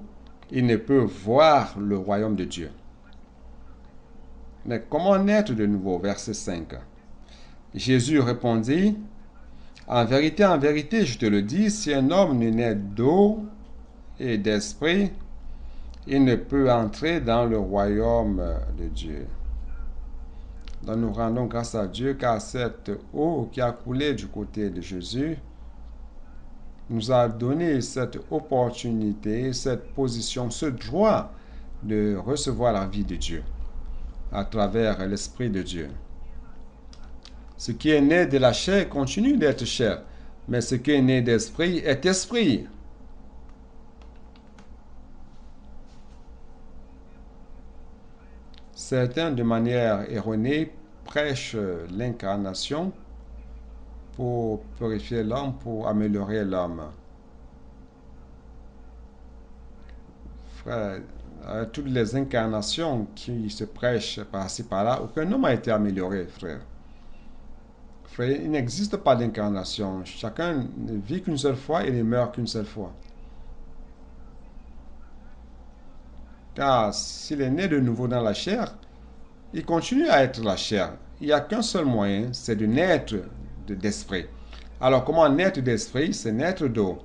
il ne peut voir le royaume de Dieu. Mais comment naître de nouveau? Verset 5. Jésus répondit, en vérité, je te le dis, si un homme ne naît d'eau et d'esprit, il ne peut entrer dans le royaume de Dieu. Donc nous rendons grâce à Dieu car cette eau qui a coulé du côté de Jésus nous a donné cette opportunité, cette position, ce droit de recevoir la vie de Dieu à travers l'Esprit de Dieu. Ce qui est né de la chair continue d'être chair, mais ce qui est né d'esprit est esprit. Certains, de manière erronée, prêchent l'incarnation pour purifier l'homme, pour améliorer l'homme. Frère, toutes les incarnations qui se prêchent par-ci par-là, aucun homme n'a été amélioré, frère. Frère, il n'existe pas d'incarnation. Chacun ne vit qu'une seule fois et ne meurt qu'une seule fois. Car s'il est né de nouveau dans la chair, il continue à être la chair. Il n'y a qu'un seul moyen, c'est de naître d'esprit. Alors comment naître d'esprit? C'est naître d'eau,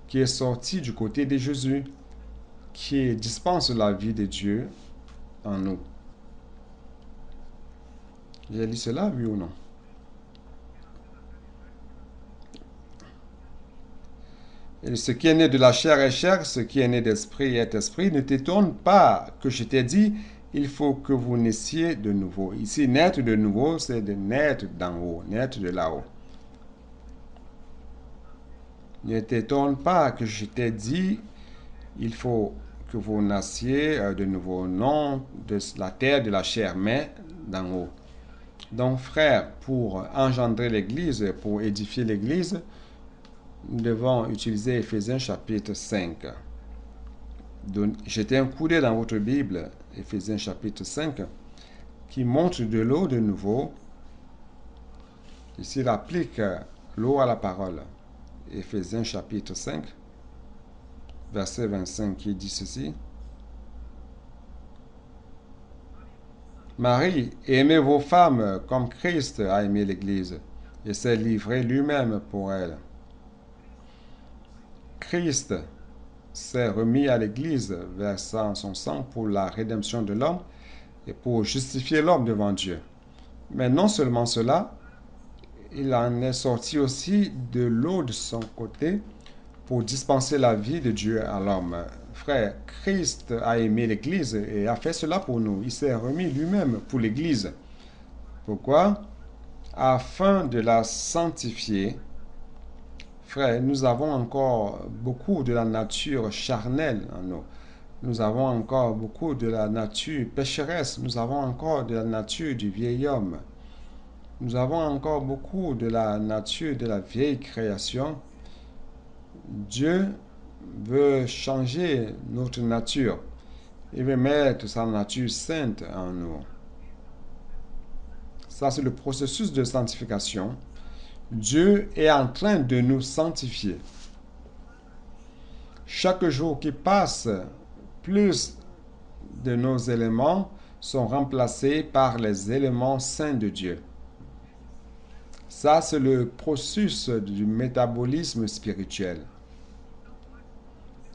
qui est sorti du côté de Jésus, qui dispense la vie de Dieu en nous. J'ai dit cela, oui ou non? Et ce qui est né de la chair est chair, ce qui est né d'esprit est esprit. Ne t'étonne pas que je t'ai dit, il faut que vous naissiez de nouveau. Ici, naître de nouveau, c'est de naître d'en haut, naître de là-haut. Ne t'étonne pas que je t'ai dit, il faut que vous nassiez de nouveau, non de la terre, de la chair, mais d'en haut. Donc, frère, pour engendrer l'Église, pour édifier l'Église, nous devons utiliser Éphésiens chapitre 5. Jetez un coup d'œil dans votre Bible, Éphésiens chapitre 5, qui montre de l'eau de nouveau. Ici, il applique l'eau à la parole. Éphésiens chapitre 5, verset 25, qui dit ceci. Marie, aimez vos femmes comme Christ a aimé l'Église et s'est livré lui-même pour elle. Christ s'est remis à l'Église, versant son sang pour la rédemption de l'homme et pour justifier l'homme devant Dieu. Mais non seulement cela, il en est sorti aussi de l'eau de son côté pour dispenser la vie de Dieu à l'homme. Frère, Christ a aimé l'Église et a fait cela pour nous. Il s'est remis lui-même pour l'Église. Pourquoi? Afin de la sanctifier. Frère, nous avons encore beaucoup de la nature charnelle en nous. Nous avons encore beaucoup de la nature pécheresse. Nous avons encore de la nature du vieil homme. Nous avons encore beaucoup de la nature de la vieille création. Dieu veut changer notre nature. Il veut mettre sa nature sainte en nous. Ça, c'est le processus de sanctification. Dieu est en train de nous sanctifier. Chaque jour qui passe, plus de nos éléments sont remplacés par les éléments saints de Dieu. Ça, c'est le processus du métabolisme spirituel.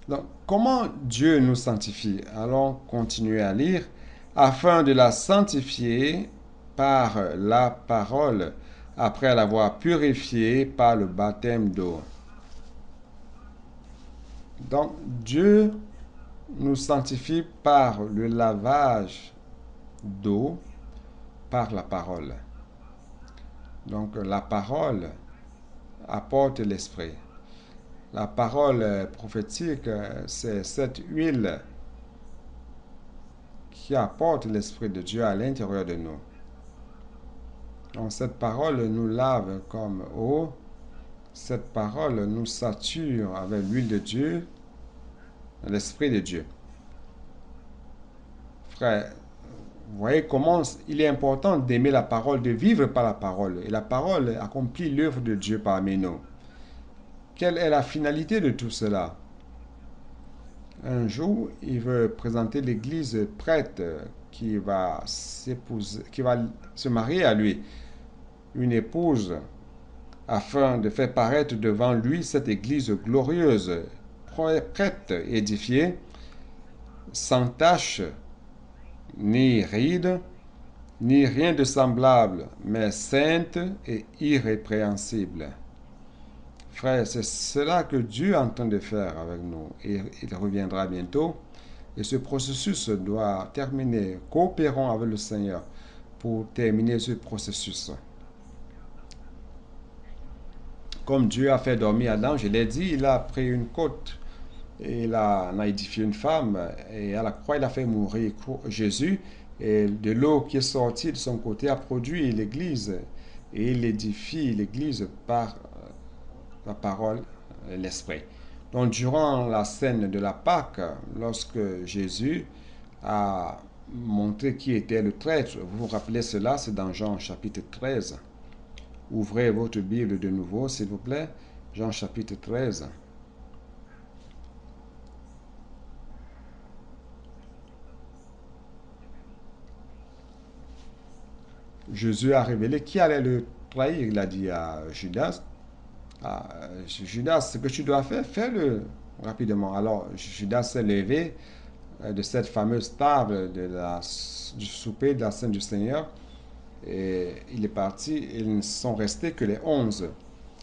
Donc, comment Dieu nous sanctifie? Allons continuer à lire. Afin de la sanctifier par la parole, après l'avoir purifiée par le baptême d'eau. Donc, Dieu nous sanctifie par le lavage d'eau, par la parole. Donc, la parole apporte l'esprit. La parole prophétique, c'est cette huile qui apporte l'Esprit de Dieu à l'intérieur de nous. Donc cette parole nous lave comme eau. Cette parole nous sature avec l'huile de Dieu, l'Esprit de Dieu. Frère, Vous voyez comment il est important d'aimer la parole, de vivre par la parole. Et la parole accomplit l'œuvre de Dieu parmi nous. Quelle est la finalité de tout cela? Un jour, il veut présenter l'Église prête qui va s'épouser, qui va se marier à lui, une épouse, afin de faire paraître devant lui cette Église glorieuse, prête, édifiée, sans tache, ni ride, ni rien de semblable, mais sainte et irrépréhensible. Frère, c'est cela que Dieu est en train de faire avec nous. Et il reviendra bientôt. Et ce processus doit terminer. Coopérons avec le Seigneur pour terminer ce processus. Comme Dieu a fait dormir Adam, je l'ai dit, il a pris une côte et il en a édifié une femme. Et à la croix, il a fait mourir Jésus. Et de l'eau qui est sortie de son côté a produit l'Église. Et il édifie l'Église par la parole et l'esprit. Donc, durant la scène de la Pâque, lorsque Jésus a montré qui était le traître, vous vous rappelez cela, c'est dans Jean chapitre 13. Ouvrez votre Bible de nouveau, s'il vous plaît. Jean chapitre 13. Jésus a révélé qui allait le trahir. Il a dit à Judas, Judas, ce que tu dois faire, fais-le rapidement. Alors, Judas s'est levé de cette fameuse table du souper de la scène du Seigneur. Et il est parti. Ils ne sont restés que les 11.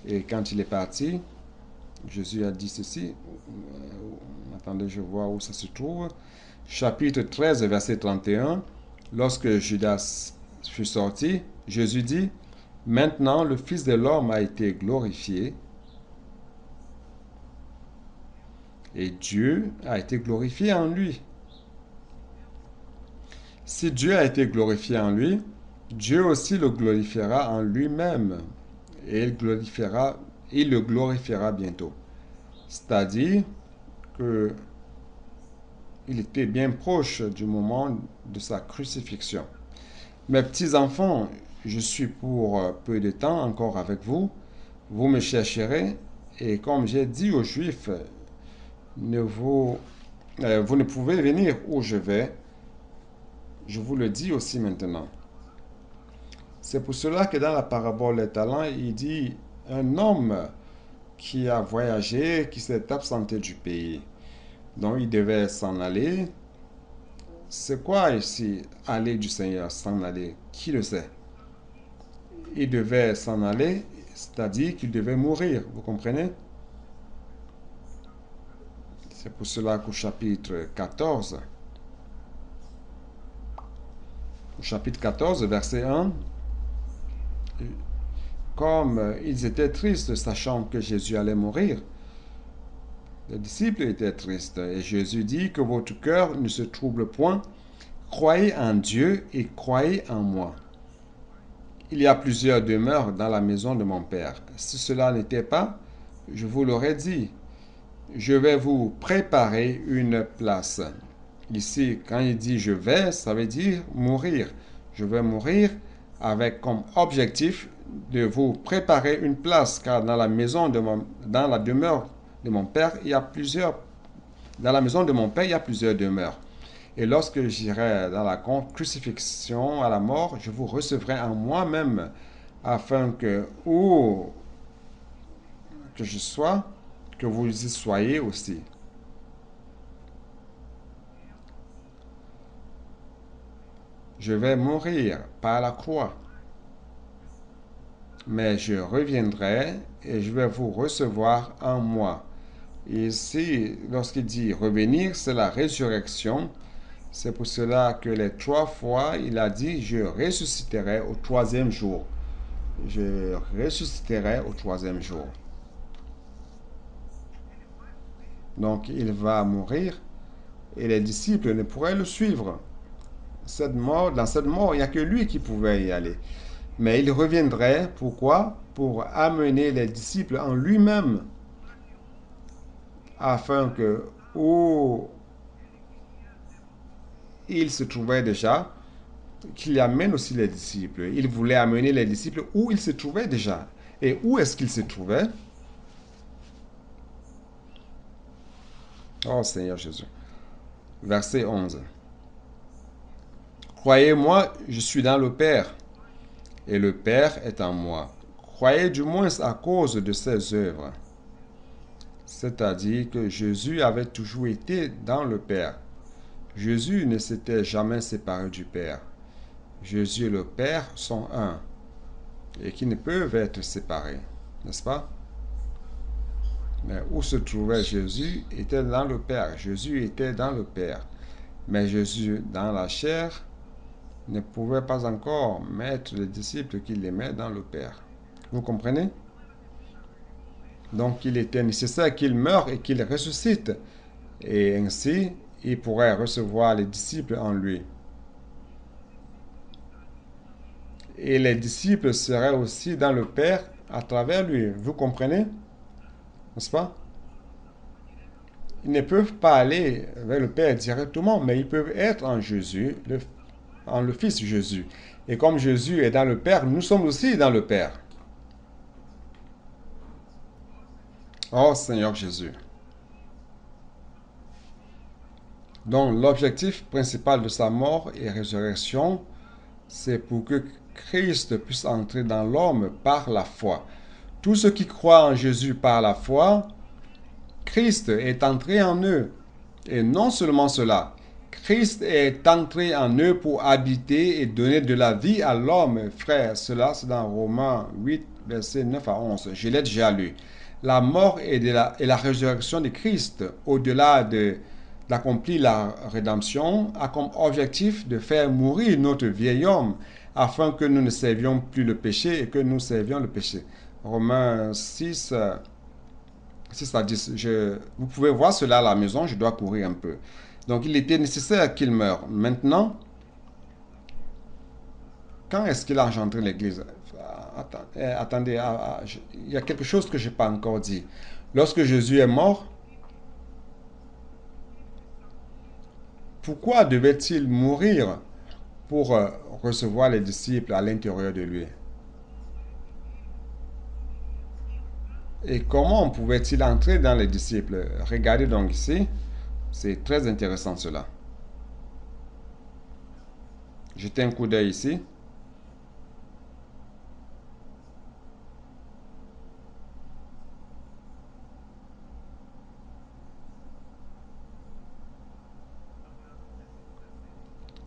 Et quand il est parti, Jésus a dit ceci. Attendez, je vois où ça se trouve. Chapitre 13, verset 31. Lorsque Judas fut sorti, Jésus dit, maintenant le Fils de l'homme a été glorifié et Dieu a été glorifié en lui. Si Dieu a été glorifié en lui, Dieu aussi le glorifiera en lui-même et il le glorifiera bientôt. C'est-à-dire que il était bien proche du moment de sa crucifixion. Mes petits enfants, je suis pour peu de temps encore avec vous. Vous me chercherez et comme j'ai dit aux Juifs, vous ne pouvez venir où je vais. Je vous le dis aussi maintenant. C'est pour cela que dans la parabole des talents, il dit un homme qui a voyagé, qui s'est absenté du pays. Donc il devait s'en aller. C'est quoi ici, aller du Seigneur, s'en aller? Qui le sait? Il devait s'en aller, c'est-à-dire qu'il devait mourir, vous comprenez? C'est pour cela qu'au chapitre 14, verset 1, comme ils étaient tristes, sachant que Jésus allait mourir, les disciples étaient tristes. Et Jésus dit que votre cœur ne se trouble point. Croyez en Dieu et croyez en moi. Il y a plusieurs demeures dans la maison de mon Père. Si cela n'était pas, je vous l'aurais dit. Je vais vous préparer une place. Ici, quand il dit je vais, ça veut dire mourir. Je vais mourir avec comme objectif de vous préparer une place, car dans la demeure de mon Père, il y a plusieurs. Dans la maison de mon Père, il y a plusieurs demeures. Et lorsque j'irai dans la crucifixion à la mort, je vous recevrai en moi-même, afin que où que je sois, que vous y soyez aussi. Je vais mourir par la croix, mais je reviendrai et je vais vous recevoir en moi. Et ici, lorsqu'il dit revenir, c'est la résurrection. C'est pour cela que les 3 fois, il a dit, je ressusciterai au 3e jour. Je ressusciterai au 3e jour. Donc, il va mourir et les disciples ne pourraient le suivre. Dans cette mort, il n'y a que lui qui pouvait y aller. Mais il reviendrait, pourquoi? Pour amener les disciples en lui-même, afin que où il se trouvait déjà, qu'il amène aussi les disciples. Il voulait amener les disciples où ils se trouvaient déjà. Et où est-ce qu'ils se trouvaient? Oh Seigneur Jésus. Verset 11. Croyez-moi, je suis dans le Père, et le Père est en moi. Croyez du moins à cause de ses œuvres. C'est-à-dire que Jésus avait toujours été dans le Père. Jésus ne s'était jamais séparé du Père. Jésus et le Père sont un et qui ne peuvent être séparés, n'est-ce pas? Mais où se trouvait Jésus était dans le Père. Jésus était dans le Père. Mais Jésus, dans la chair, ne pouvait pas encore mettre les disciples qu'il aimait dans le Père. Vous comprenez? Donc il était nécessaire qu'il meure et qu'il ressuscite. Et ainsi, il pourrait recevoir les disciples en lui. Et les disciples seraient aussi dans le Père à travers lui. Vous comprenez? N'est-ce pas? Ils ne peuvent pas aller vers le Père directement, mais ils peuvent être en Jésus, en le Fils Jésus. Et comme Jésus est dans le Père, nous sommes aussi dans le Père. Oh Seigneur Jésus. Donc l'objectif principal de sa mort et résurrection, c'est pour que Christ puisse entrer dans l'homme par la foi. Tous ceux qui croient en Jésus par la foi, Christ est entré en eux. Et non seulement cela, Christ est entré en eux pour habiter et donner de la vie à l'homme. Frère, cela c'est dans Romains 8, versets 9 à 11. Je l'ai déjà lu. La mort et la résurrection de Christ, au-delà d'accomplir la rédemption, a comme objectif de faire mourir notre vieil homme afin que nous ne servions plus le péché et que nous servions le péché. Romains 6, 6 à 10. Vous pouvez voir cela à la maison, je dois courir un peu. Donc il était nécessaire qu'il meure. Maintenant, quand est-ce qu'il a engendré l'Église? Attendez, il y a quelque chose que je n'ai pas encore dit. Lorsque Jésus est mort, pourquoi devait-il mourir pour recevoir les disciples à l'intérieur de lui? Et comment pouvait-il entrer dans les disciples? Regardez donc ici, c'est très intéressant cela. Jetez un coup d'œil ici.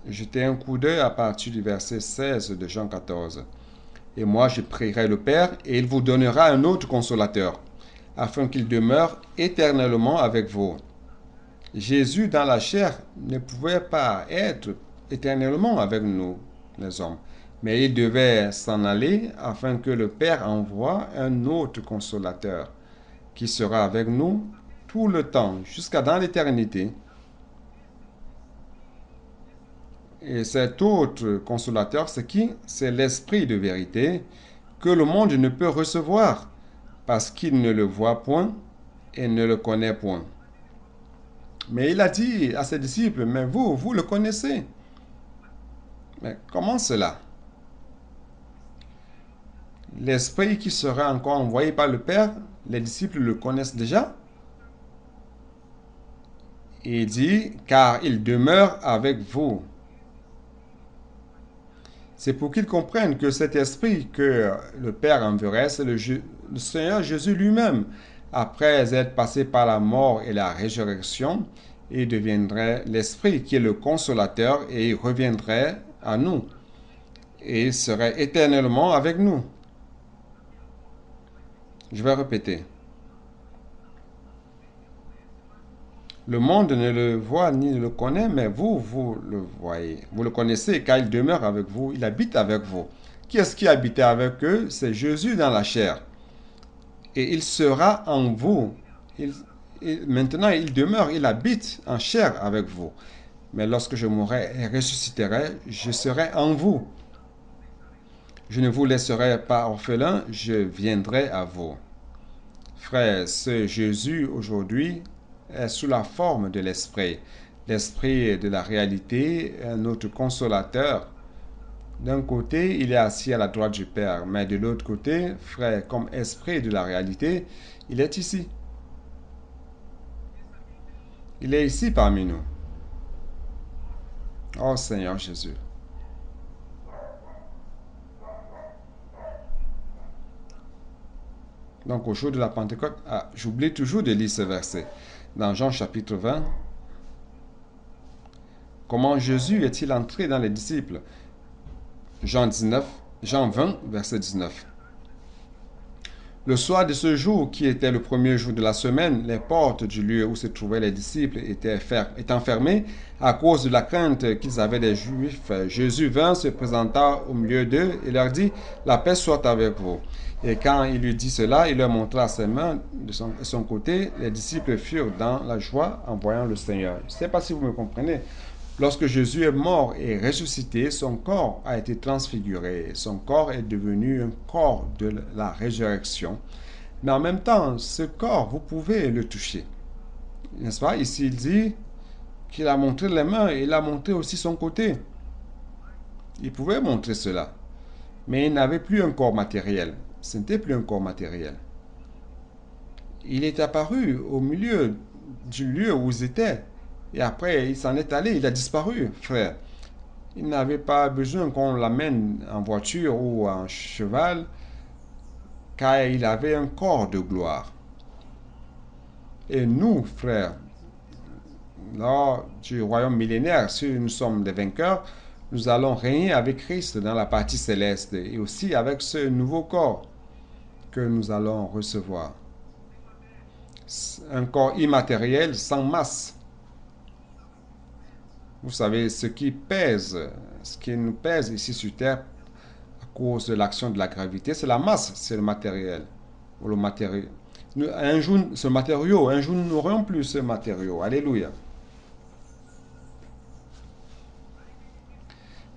Jetez un coup d'œil à partir du verset 16 de Jean 14. Et moi je prierai le Père, et il vous donnera un autre consolateur, afin qu'il demeure éternellement avec vous. Jésus dans la chair ne pouvait pas être éternellement avec nous, les hommes, mais il devait s'en aller afin que le Père envoie un autre consolateur qui sera avec nous tout le temps, jusqu'à dans l'éternité. Et cet autre consolateur, c'est qui? C'est l'Esprit de vérité que le monde ne peut recevoir parce qu'il ne le voit point et ne le connaît point. Mais il a dit à ses disciples, mais vous le connaissez. Mais comment cela? L'Esprit qui sera encore envoyé par le Père, les disciples le connaissent déjà. Et il dit, car il demeure avec vous. C'est pour qu'ils comprennent que cet esprit que le Père enverrait, c'est le Seigneur Jésus lui-même. Après être passé par la mort et la résurrection, il deviendrait l'Esprit qui est le consolateur et il reviendrait à nous. Et il serait éternellement avec nous. Je vais répéter. Le monde ne le voit ni ne le connaît, mais vous le voyez. Vous le connaissez car il demeure avec vous, il habite avec vous. Qui est-ce qui habitait avec eux? C'est Jésus dans la chair. Et il sera en vous. Maintenant, il demeure, il habite en chair avec vous. Mais lorsque je mourrai et ressusciterai, je serai en vous. Je ne vous laisserai pas orphelin, je viendrai à vous. Frères, ce Jésus aujourd'hui est sous la forme de l'Esprit. L'Esprit de la réalité est notre consolateur D'un côté, il est assis à la droite du Père, mais de l'autre côté, frère, comme esprit de la réalité, il est ici. Il est ici parmi nous. Oh Seigneur Jésus. Donc au jour de la Pentecôte, j'oublie toujours de lire ce verset. Dans Jean chapitre 20, comment Jésus est-il entré dans les disciples? Jean 20, verset 19. Le soir de ce jour, qui était le premier jour de la semaine, les portes du lieu où se trouvaient les disciples étant fermées à cause de la crainte qu'ils avaient des Juifs. Jésus vint, se présenta au milieu d'eux et leur dit, « La paix soit avec vous. » Et quand il lui dit cela, il leur montra ses mains de son côté. Les disciples furent dans la joie en voyant le Seigneur. Je ne sais pas si vous me comprenez. Lorsque Jésus est mort et ressuscité, son corps a été transfiguré. Son corps est devenu un corps de la résurrection. Mais en même temps, ce corps, vous pouvez le toucher. N'est-ce pas? Ici, il dit qu'il a montré les mains et il a montré aussi son côté. Il pouvait montrer cela. Mais il n'avait plus un corps matériel. Ce n'était plus un corps matériel. Il est apparu au milieu du lieu où ils étaient. Et après, il s'en est allé, il a disparu, frère. Il n'avait pas besoin qu'on l'amène en voiture ou en cheval, car il avait un corps de gloire. Et nous, frères, lors du royaume millénaire, si nous sommes des vainqueurs, nous allons régner avec Christ dans la partie céleste et aussi avec ce nouveau corps que nous allons recevoir. Un corps immatériel sans masse. Vous savez, ce qui nous pèse ici sur Terre à cause de l'action de la gravité, c'est la masse, c'est le matériel. Ou le matériau. Un jour, nous n'aurons plus ce matériau. Alléluia.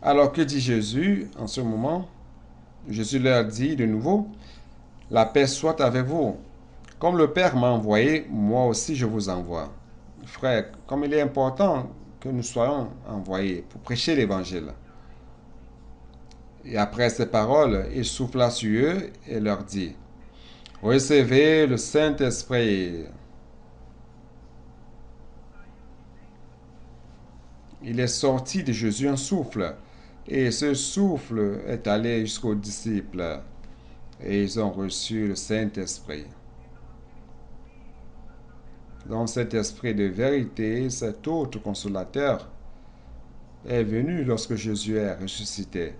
Alors que dit Jésus en ce moment? Jésus leur dit de nouveau, « La paix soit avec vous. Comme le Père m'a envoyé, moi aussi je vous envoie. » Frère, comme il est important que nous soyons envoyés pour prêcher l'Évangile. Et après ces paroles, il souffla sur eux et leur dit, « Recevez le Saint-Esprit. » Il est sorti de Jésus un souffle, et ce souffle est allé jusqu'aux disciples, et ils ont reçu le Saint-Esprit. Donc cet esprit de vérité, cet autre consolateur, est venu lorsque Jésus est ressuscité.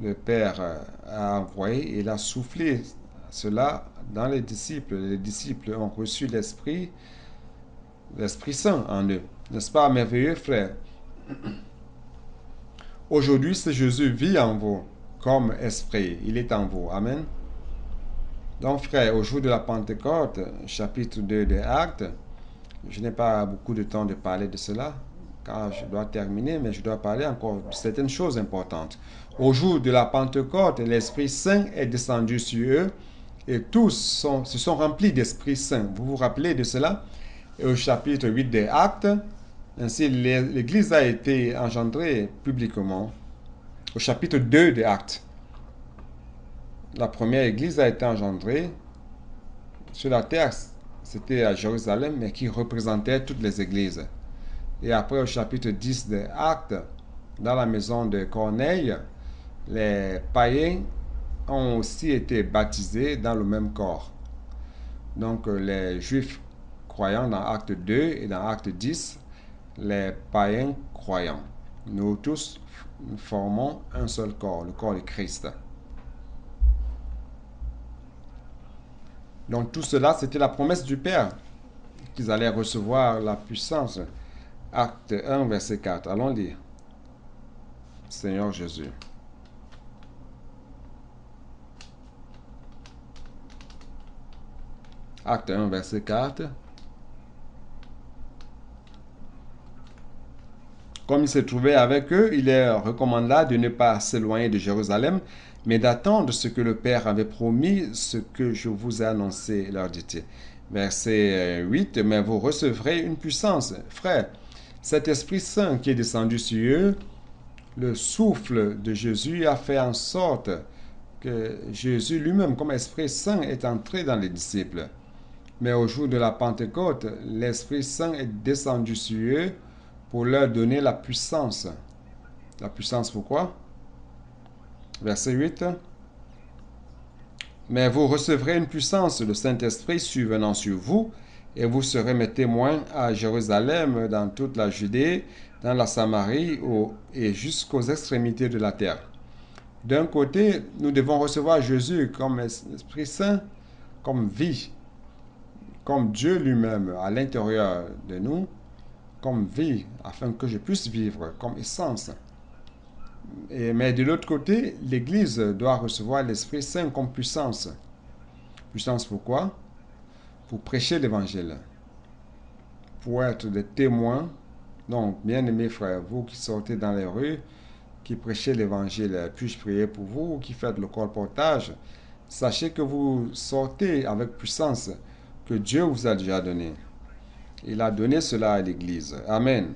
Le Père a envoyé et il a soufflé cela dans les disciples. Les disciples ont reçu l'Esprit Saint en eux. N'est-ce pas merveilleux, frère? Aujourd'hui, ce Jésus vit en vous comme esprit. Il est en vous. Amen. Donc, frère, au jour de la Pentecôte, chapitre 2 des Actes, je n'ai pas beaucoup de temps de parler de cela, car je dois terminer, mais je dois parler encore de certaines choses importantes. Au jour de la Pentecôte, l'Esprit Saint est descendu sur eux et tous se sont remplis d'Esprit Saint. Vous vous rappelez de cela? Et au chapitre 8 des Actes, ainsi l'Église a été engendrée publiquement. Au chapitre 2 des Actes, la première Église a été engendrée sur la terre. C'était à Jérusalem, mais qui représentait toutes les églises. Et après, au chapitre 10 des Actes, dans la maison de Corneille, les païens ont aussi été baptisés dans le même corps. Donc, les Juifs croyants dans Acte 2 et dans Acte 10, les païens croyants. Nous tous formons un seul corps, le corps de Christ. Donc tout cela, c'était la promesse du Père, qu'ils allaient recevoir la puissance. Acte 1, verset 4. Allons lire. Seigneur Jésus. Acte 1, verset 4. Comme il se trouvait avec eux, il leur recommanda de ne pas s'éloigner de Jérusalem, mais d'attendre ce que le Père avait promis, ce que je vous ai annoncé, leur dit-il. Verset 8, mais vous recevrez une puissance. Frère, cet Esprit Saint qui est descendu sur eux, le souffle de Jésus a fait en sorte que Jésus lui-même, comme Esprit Saint, est entré dans les disciples. Mais au jour de la Pentecôte, l'Esprit Saint est descendu sur eux pour leur donner la puissance. La puissance pourquoi? Verset 8. Mais vous recevrez une puissance, le Saint-Esprit survenant sur vous, et vous serez mes témoins à Jérusalem, dans toute la Judée, dans la Samarie et jusqu'aux extrémités de la terre. D'un côté, nous devons recevoir Jésus comme Esprit Saint, comme vie, comme Dieu lui-même à l'intérieur de nous, comme vie, afin que je puisse vivre, comme essence. Mais de l'autre côté, l'Église doit recevoir l'Esprit Saint comme puissance. Puissance pourquoi? Pour prêcher l'Évangile, pour être des témoins. Donc, bien-aimés frères, vous qui sortez dans les rues, qui prêchez l'Évangile, puis-je prier pour vous, qui faites le colportage, sachez que vous sortez avec puissance que Dieu vous a déjà donné. Il a donné cela à l'Église. Amen.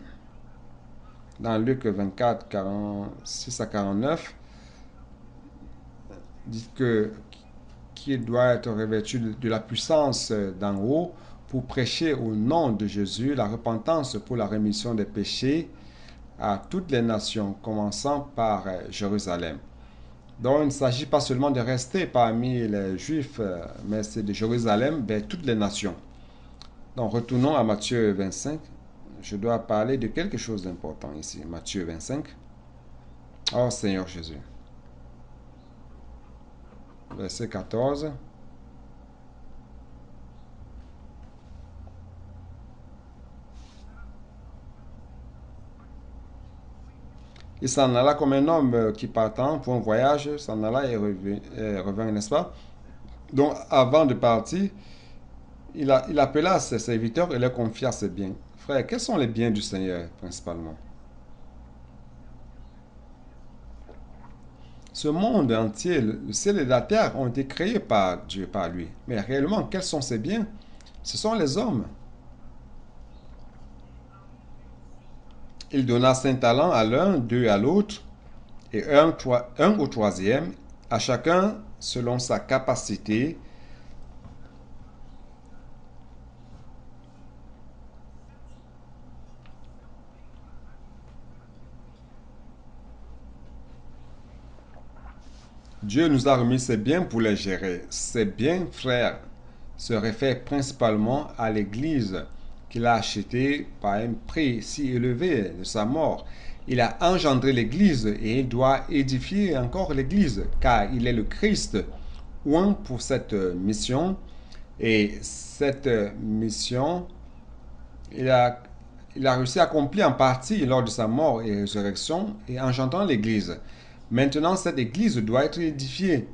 Dans Luc 24, 46 à 49, dit qu'il doit être revêtu de la puissance d'en haut pour prêcher au nom de Jésus la repentance pour la rémission des péchés à toutes les nations, commençant par Jérusalem. Donc, il ne s'agit pas seulement de rester parmi les Juifs, mais c'est de Jérusalem vers toutes les nations. Donc, retournons à Matthieu 25. Je dois parler de quelque chose d'important ici. Matthieu 25. Oh Seigneur Jésus. Verset 14. Il s'en alla comme un homme qui partant pour un voyage, s'en alla et revint, n'est-ce pas? Donc, avant de partir, il appela ses serviteurs et leur confia ses biens. Frère, quels sont les biens du Seigneur, principalement? Ce monde entier, le ciel et la terre ont été créés par Dieu, par lui. Mais réellement, quels sont ses biens? Ce sont les hommes. Il donna 5 talents à l'un, 2 à l'autre, et un au troisième, à chacun selon sa capacité. Dieu nous a remis ses biens pour les gérer. Ces biens, frères, se réfèrent principalement à l'Église qu'il a achetée par un prix si élevé de sa mort. Il a engendré l'Église et il doit édifier encore l'Église, car il est le Christ, oint pour cette mission. Et cette mission, il a réussi à accomplir en partie lors de sa mort et résurrection et engendrant l'Église. Maintenant, cette Église doit être édifiée.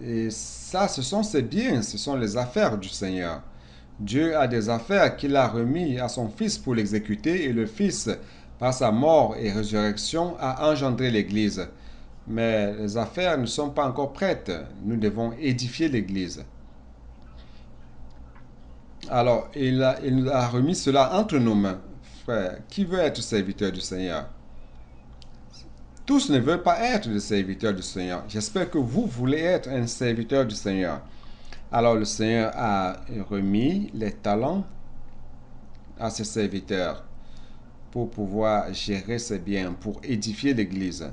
Et ça, ce sont ses biens, ce sont les affaires du Seigneur. Dieu a des affaires qu'il a remis à son Fils pour l'exécuter et le Fils, par sa mort et résurrection, a engendré l'Église. Mais les affaires ne sont pas encore prêtes. Nous devons édifier l'Église. Alors, il nous a remis cela entre nos mains. Frère, qui veut être serviteur du Seigneur? Tous ne veulent pas être des serviteurs du Seigneur. J'espère que vous voulez être un serviteur du Seigneur. Alors le Seigneur a remis les talents à ses serviteurs pour pouvoir gérer ses biens, pour édifier l'Église.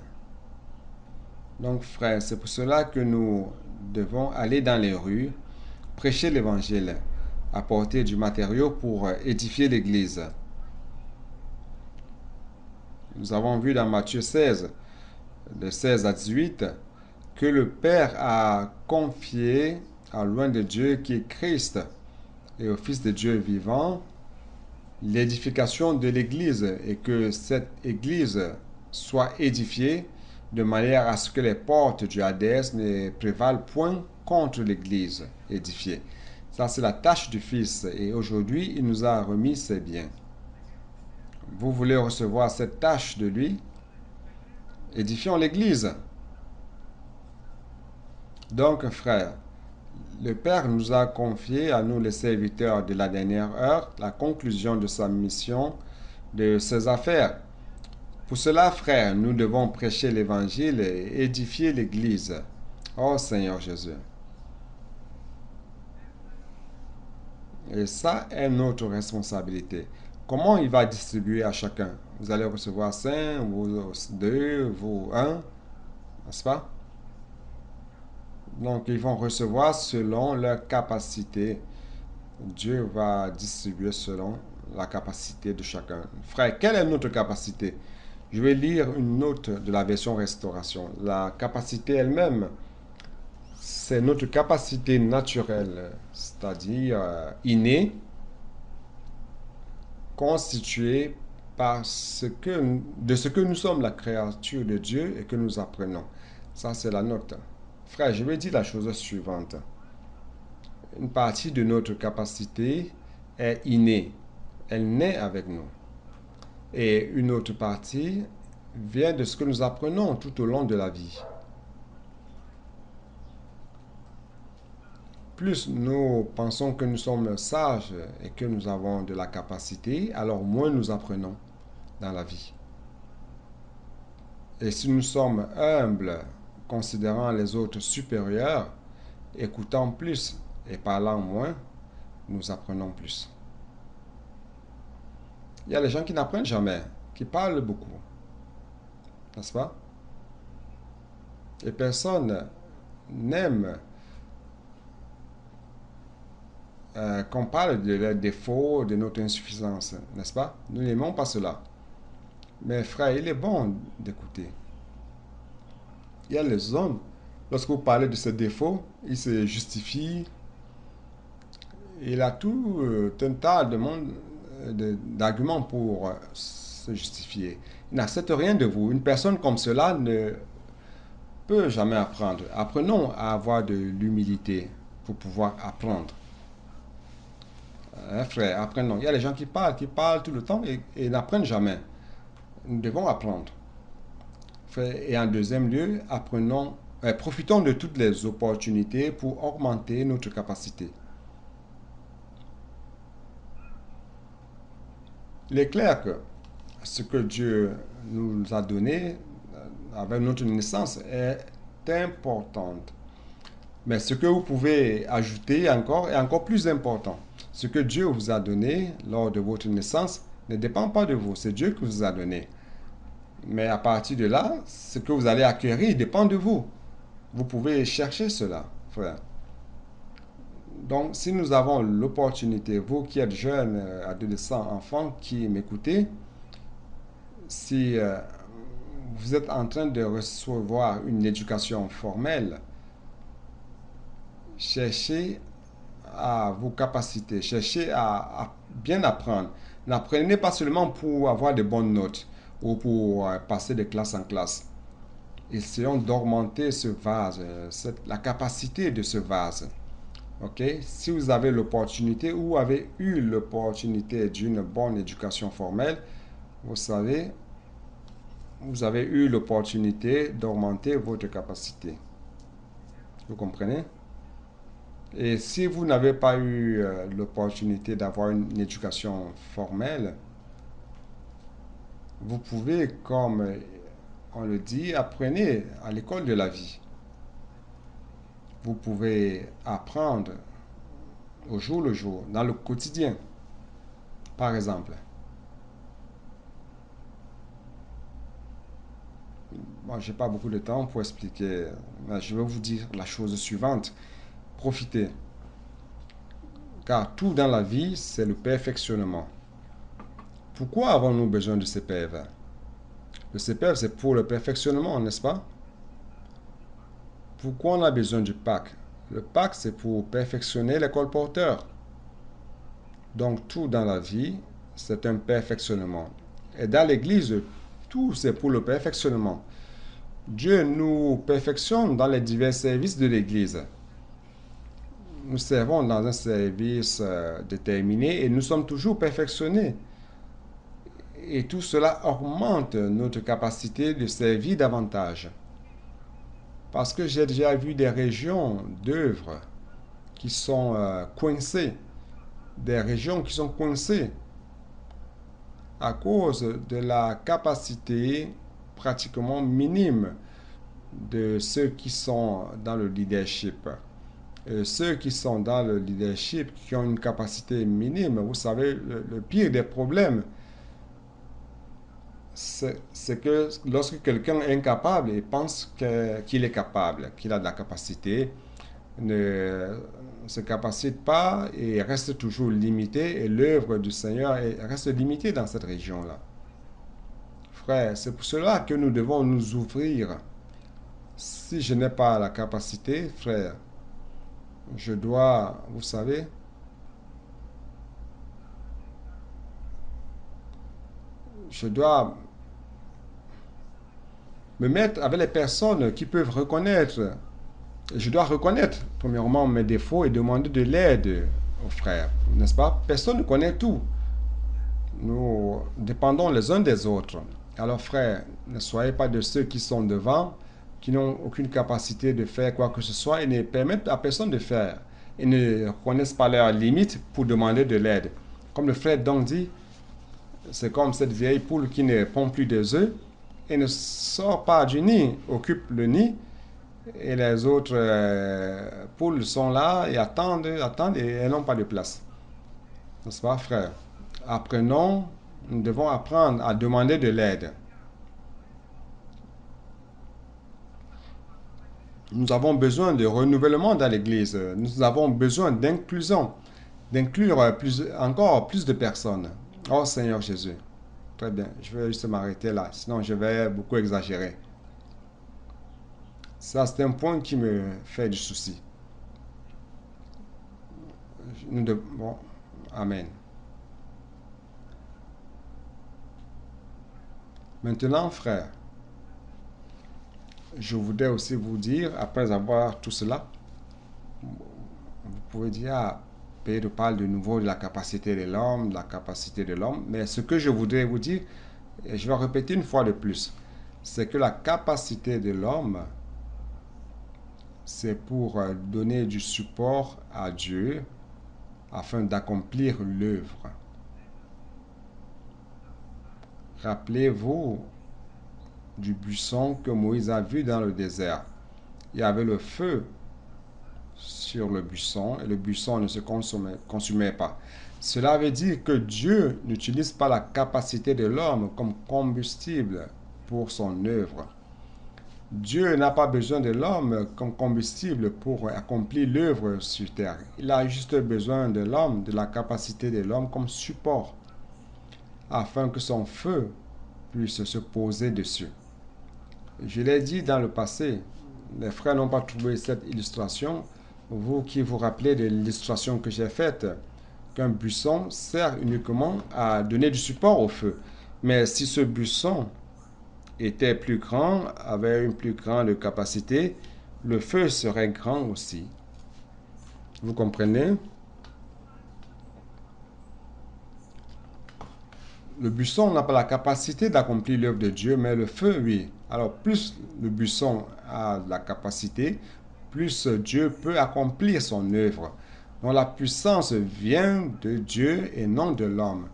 Donc frères, c'est pour cela que nous devons aller dans les rues, prêcher l'Évangile, apporter du matériau pour édifier l'Église. Nous avons vu dans Matthieu 16, de 16 à 18, que le Père a confié à loin de Dieu qui est Christ et au Fils de Dieu vivant l'édification de l'Église et que cette Église soit édifiée de manière à ce que les portes du Hadès ne prévalent point contre l'Église édifiée. Ça, c'est la tâche du Fils et aujourd'hui, il nous a remis ses biens. Vous voulez recevoir cette tâche de lui? Édifions l'Église. Donc, frères, le Père nous a confié à nous les serviteurs de la dernière heure la conclusion de sa mission, de ses affaires. Pour cela, frères, nous devons prêcher l'évangile et édifier l'Église. Oh Seigneur Jésus. Et ça est notre responsabilité. Comment il va distribuer à chacun? Vous allez recevoir 5, vous 2, vous 1, n'est-ce pas? Donc, ils vont recevoir selon leur capacité. Dieu va distribuer selon la capacité de chacun. Frère, quelle est notre capacité? Je vais lire une note de la version Restauration. La capacité elle-même, c'est notre capacité naturelle, c'est-à-dire innée, constituée de ce que nous sommes la créature de Dieu et que nous apprenons. Ça, c'est la note. Frère, je vais dire la chose suivante. Une partie de notre capacité est innée. Elle naît avec nous. Et une autre partie vient de ce que nous apprenons tout au long de la vie. Plus nous pensons que nous sommes sages et que nous avons de la capacité, alors moins nous apprenons dans la vie. Et si nous sommes humbles, considérant les autres supérieurs, écoutant plus et parlant moins, nous apprenons plus. Il y a les gens qui n'apprennent jamais, qui parlent beaucoup, n'est-ce pas? Et personne n'aime qu'on parle de leurs défauts, de notre insuffisance, n'est-ce pas? Nous n'aimons pas cela. Mais frère, il est bon d'écouter. Il y a les hommes, lorsque vous parlez de ses défauts, ils se justifient. Il a tout un tas d'arguments pour se justifier. Il n'accepte rien de vous. Une personne comme cela ne peut jamais apprendre. Apprenons à avoir de l'humilité pour pouvoir apprendre. Frère, apprenons. Il y a les gens qui parlent tout le temps et n'apprennent jamais. Nous devons apprendre. Et en deuxième lieu, profitons de toutes les opportunités pour augmenter notre capacité. Il est clair que ce que Dieu nous a donné avec notre naissance est important. Mais ce que vous pouvez ajouter encore est encore plus important. Ce que Dieu vous a donné lors de votre naissance ne dépend pas de vous, c'est Dieu qui vous a donné. Mais à partir de là, ce que vous allez acquérir dépend de vous. Vous pouvez chercher cela, frère. Donc, si nous avons l'opportunité, vous qui êtes jeunes, adolescents, enfants qui m'écoutez, si vous êtes en train de recevoir une éducation formelle, cherchez à vos capacités, cherchez à bien apprendre. N'apprenez pas seulement pour avoir de bonnes notes ou pour passer de classe en classe. Essayons d'augmenter ce vase, la capacité de ce vase. Ok? Si vous avez l'opportunité ou avez eu l'opportunité d'une bonne éducation formelle, vous savez, vous avez eu l'opportunité d'augmenter votre capacité. Vous comprenez? Et si vous n'avez pas eu l'opportunité d'avoir une éducation formelle, vous pouvez, comme on le dit, apprenez à l'école de la vie. Vous pouvez apprendre au jour le jour, dans le quotidien, par exemple. Moi, je n'ai pas beaucoup de temps pour expliquer, mais je vais vous dire la chose suivante. Profitez. Car tout dans la vie, c'est le perfectionnement. Pourquoi avons-nous besoin de CPF? Le CPF, c'est pour le perfectionnement, n'est-ce pas? Pourquoi on a besoin du PAC? Le PAC, c'est pour perfectionner les colporteurs. Donc, tout dans la vie, c'est un perfectionnement. Et dans l'Église, tout, c'est pour le perfectionnement. Dieu nous perfectionne dans les divers services de l'Église. Nous servons dans un service déterminé et nous sommes toujours perfectionnés. Et tout cela augmente notre capacité de servir davantage. Parce que j'ai déjà vu des régions d'œuvres qui sont coincées. Des régions qui sont coincées. à cause de la capacité pratiquement minime de ceux qui sont dans le leadership. Ceux qui sont dans le leadership, qui ont une capacité minime, vous savez, le pire des problèmes, c'est que lorsque quelqu'un est incapable et pense qu'il est capable, qu'il a de la capacité, ne se capacite pas et reste toujours limité, et l'œuvre du Seigneur reste limitée dans cette région-là. Frère, c'est pour cela que nous devons nous ouvrir. Si je n'ai pas la capacité, frère, je dois, vous savez, je dois me mettre avec les personnes qui peuvent reconnaître. Je dois reconnaître, premièrement, mes défauts et demander de l'aide aux frères, n'est-ce pas? Personne ne connaît tout. Nous dépendons les uns des autres. Alors, frères, ne soyez pas de ceux qui sont devant, qui n'ont aucune capacité de faire quoi que ce soit et ne permettent à personne de faire. Et ne reconnaissent pas leurs limites pour demander de l'aide. Comme le frère Dong dit, c'est comme cette vieille poule qui ne pond plus des œufs et ne sort pas du nid, occupe le nid, et les autres poules sont là et attendent et elles n'ont pas de place. N'est-ce pas, frère? Apprenons, nous devons apprendre à demander de l'aide. Nous avons besoin de renouvellement dans l'Église. Nous avons besoin d'inclusion, d'inclure encore plus de personnes. Oh Seigneur Jésus. Très bien, je vais juste m'arrêter là, sinon je vais beaucoup exagérer. Ça, c'est un point qui me fait du souci. Bon, amen. Maintenant, frère, je voudrais aussi vous dire, après avoir tout cela, vous pouvez dire, ah, Pedro parle de nouveau de la capacité de l'homme, mais ce que je voudrais vous dire, et je vais répéter une fois de plus, c'est que la capacité de l'homme, c'est pour donner du support à Dieu afin d'accomplir l'œuvre. Rappelez-vous du buisson que Moïse a vu dans le désert. Il y avait le feu sur le buisson et le buisson ne se consumait pas. Cela veut dire que Dieu n'utilise pas la capacité de l'homme comme combustible pour son œuvre. Dieu n'a pas besoin de l'homme comme combustible pour accomplir l'œuvre sur terre. Il a juste besoin de l'homme, de la capacité de l'homme comme support, afin que son feu puisse se poser dessus. Je l'ai dit dans le passé, les frères n'ont pas trouvé cette illustration. Vous qui vous rappelez de l'illustration que j'ai faite, qu'un buisson sert uniquement à donner du support au feu. Mais si ce buisson était plus grand, avait une plus grande capacité, le feu serait grand aussi. Vous comprenez? Le buisson n'a pas la capacité d'accomplir l'œuvre de Dieu, mais le feu, oui. Alors, plus le buisson a la capacité, plus Dieu peut accomplir son œuvre. Donc, la puissance vient de Dieu et non de l'homme.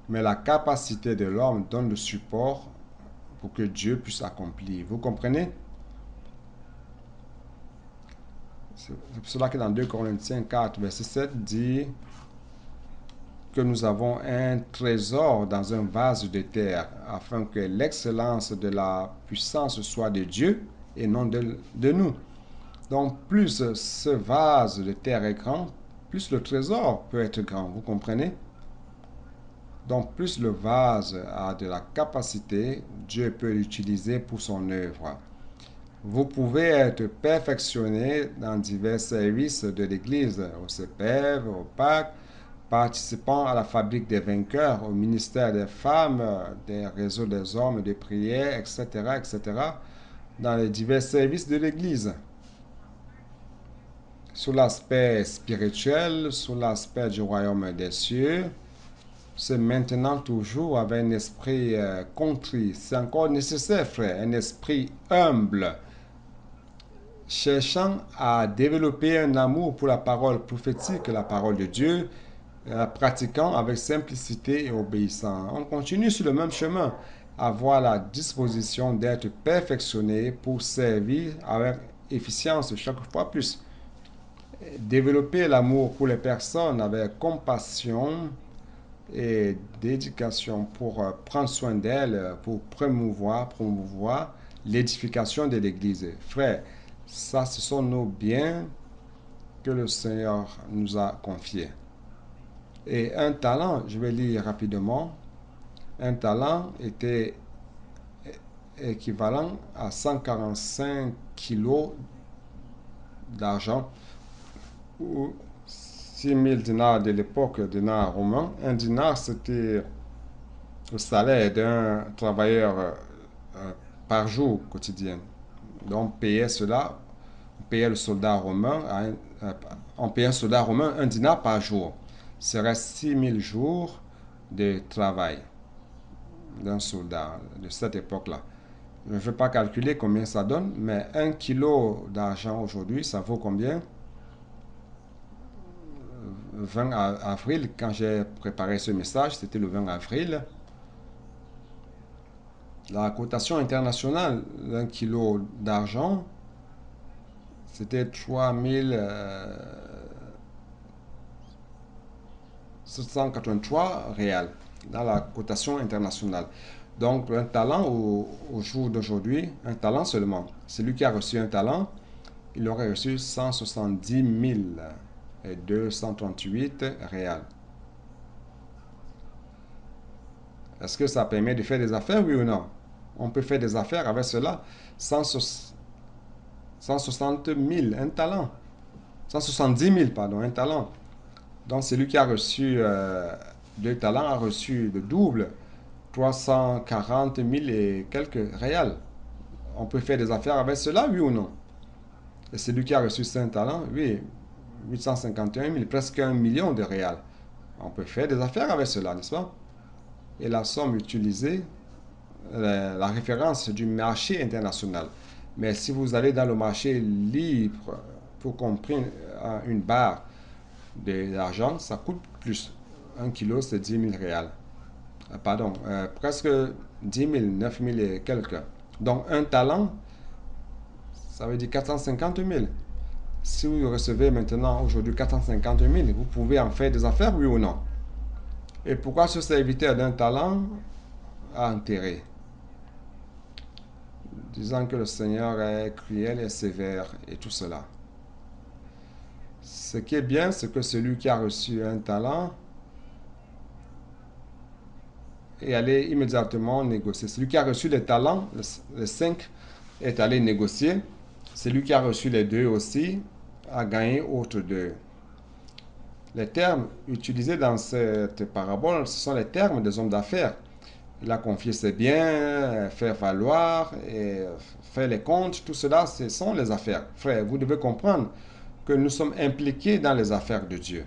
Mais la capacité de l'homme donne le support pour que Dieu puisse accomplir. Vous comprenez? C'est pour cela que dans 2 Corinthiens 4, verset 7 dit que nous avons un trésor dans un vase de terre, afin que l'excellence de la puissance soit de Dieu et non de nous. Donc, plus ce vase de terre est grand, plus le trésor peut être grand. Vous comprenez? Donc, plus le vase a de la capacité, Dieu peut l'utiliser pour son œuvre. Vous pouvez être perfectionné dans divers services de l'Église, au CPEV, au PAC, participant à la fabrique des vainqueurs, au ministère des femmes, des réseaux des hommes, des prières, etc., etc., dans les divers services de l'Église. Sur l'aspect spirituel, sur l'aspect du royaume des cieux, c'est maintenant toujours avec un esprit contrit. C'est encore nécessaire, frère, un esprit humble, cherchant à développer un amour pour la parole prophétique, la parole de Dieu, pratiquant avec simplicité et obéissant. On continue sur le même chemin, avoir la disposition d'être perfectionné pour servir avec efficience chaque fois plus. Développer l'amour pour les personnes avec compassion et d'éducation pour prendre soin d'elles, pour promouvoir l'édification de l'Église. Frère, ça, ce sont nos biens que le Seigneur nous a confiés. Et un talent, je vais lire rapidement, un talent était équivalent à 145 kilos d'argent ou 6000 dinars de l'époque, dinars romains. Un dinar, c'était le salaire d'un travailleur par jour quotidien. Donc, on payait le soldat romain, on payait un soldat romain un dinar par jour. Ce serait 6000 jours de travail d'un soldat de cette époque-là. Je ne vais pas calculer combien ça donne, mais 1 kilo d'argent aujourd'hui, ça vaut combien? 20 avril, quand j'ai préparé ce message, c'était le 20 avril. La cotation internationale d'un kilo d'argent, c'était 3783 réals dans la cotation internationale. Donc, un talent au jour d'aujourd'hui, un talent seulement. Celui qui a reçu un talent, il aurait reçu 170 238 réals. Est-ce que ça permet de faire des affaires, oui ou non? On peut faire des affaires avec cela. 160 000, un talent. 170 000, pardon, un talent. Donc, celui qui a reçu 2 talents a reçu le double, 340 000 et quelques réals. On peut faire des affaires avec cela, oui ou non? Et celui qui a reçu 5 talents, oui, 851 000, presque 1 million de réals. On peut faire des affaires avec cela, n'est-ce pas? Et la somme utilisée, la référence du marché international. Mais si vous allez dans le marché libre pour comprer une barre d'argent, ça coûte plus. 1 kilo, c'est 10 000 réals. Pardon, presque 10 000, 9 000 et quelques. Donc, un talent, ça veut dire 450 000. Si vous recevez maintenant, aujourd'hui, 450 000, vous pouvez en faire des affaires, oui ou non? Et pourquoi ce serviteur d'un talent a intérêt? Disant que le Seigneur est cruel et sévère et tout cela. Ce qui est bien, c'est que celui qui a reçu un talent est allé immédiatement négocier. Celui qui a reçu les talents, les 5, est allé négocier. Celui qui a reçu les 2 aussi a gagné autre 2. Les termes utilisés dans cette parabole, ce sont les termes des hommes d'affaires. Il a confié ses biens, faire valoir, et faire les comptes, tout cela, ce sont les affaires. Frère, vous devez comprendre que nous sommes impliqués dans les affaires de Dieu.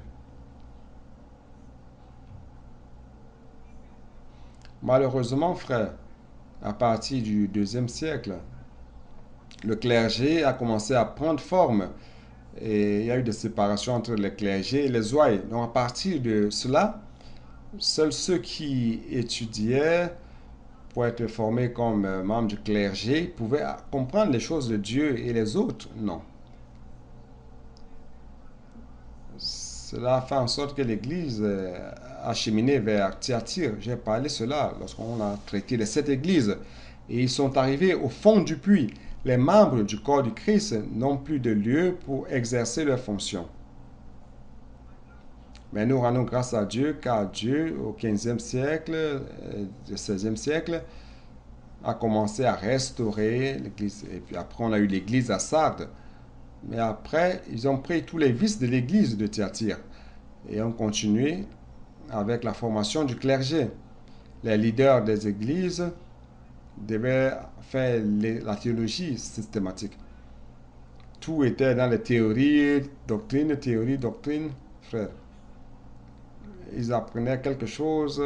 Malheureusement, frère, à partir du 2e siècle, le clergé a commencé à prendre forme et il y a eu des séparations entre les clergés et les ouailles. Donc à partir de cela, seuls ceux qui étudiaient pour être formés comme membres du clergé pouvaient comprendre les choses de Dieu et les autres, non. Cela fait en sorte que l'Église a cheminé vers Thyatire. J'ai parlé de cela lorsqu'on a traité de cette Église. Et ils sont arrivés au fond du puits. Les membres du corps du Christ n'ont plus de lieu pour exercer leurs fonctions. Mais nous rendons grâce à Dieu, car Dieu, au 15e siècle, au 16e siècle, a commencé à restaurer l'Église. Et puis après, on a eu l'Église à Sardes. Mais après, ils ont pris tous les vices de l'Église de Thyatire et ont continué avec la formation du clergé. Les leaders des églises devaient faire la théologie systématique. Tout était dans les théories, doctrine, frère. Ils apprenaient quelque chose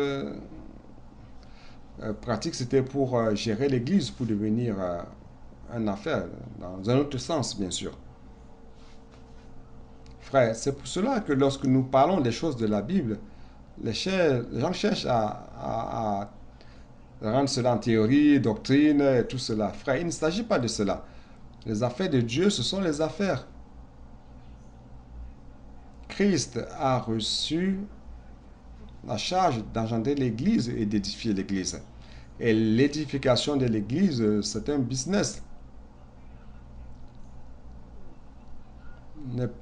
pratique, c'était pour gérer l'église, pour devenir une affaire, dans un autre sens, bien sûr. Frère, c'est pour cela que lorsque nous parlons des choses de la Bible, les gens cherchent à rendre cela en théorie, doctrine, et tout cela. Frère, il ne s'agit pas de cela. Les affaires de Dieu, ce sont les affaires. Christ a reçu la charge d'engendrer l'Église et d'édifier l'Église. Et l'édification de l'Église, c'est un business.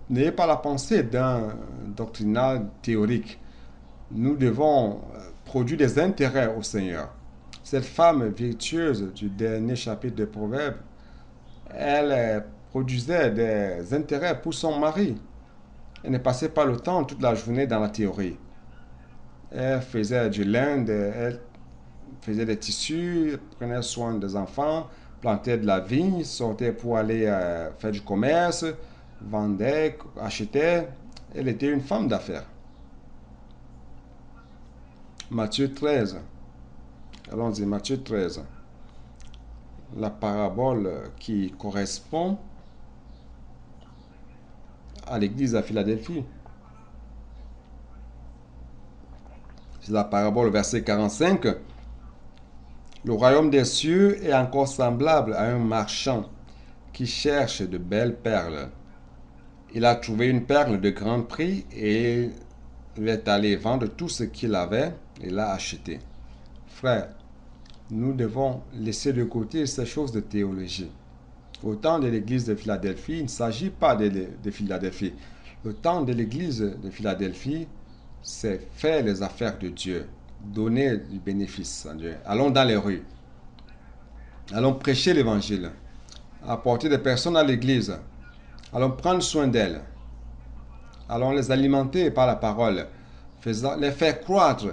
N'ayez pas la pensée d'un doctrinal théorique. Nous devons produire des intérêts au Seigneur. Cette femme virtueuse du dernier chapitre de Proverbes, elle produisait des intérêts pour son mari. Elle ne passait pas le temps toute la journée dans la théorie. Elle faisait du lin, elle faisait des tissus, prenait soin des enfants, plantait de la vigne, sortait pour aller faire du commerce, vendait, achetait. Elle était une femme d'affaires. Matthieu 13. Allons-y, Matthieu 13. La parabole qui correspond à l'église à Philadelphie. C'est la parabole verset 45. Le royaume des cieux est encore semblable à un marchand qui cherche de belles perles. Il a trouvé une perle de grand prix et il est allé vendre tout ce qu'il avait et l'a acheté. Frère, nous devons laisser de côté ces choses de théologie. Au temps de l'église de Philadelphie, il ne s'agit pas de Philadelphie. Le temps de l'église de Philadelphie, c'est faire les affaires de Dieu, donner du bénéfice à Dieu. Allons dans les rues. Allons prêcher l'évangile. Apporter des personnes à l'église. Allons prendre soin d'elles. Allons les alimenter par la parole. Les faire croître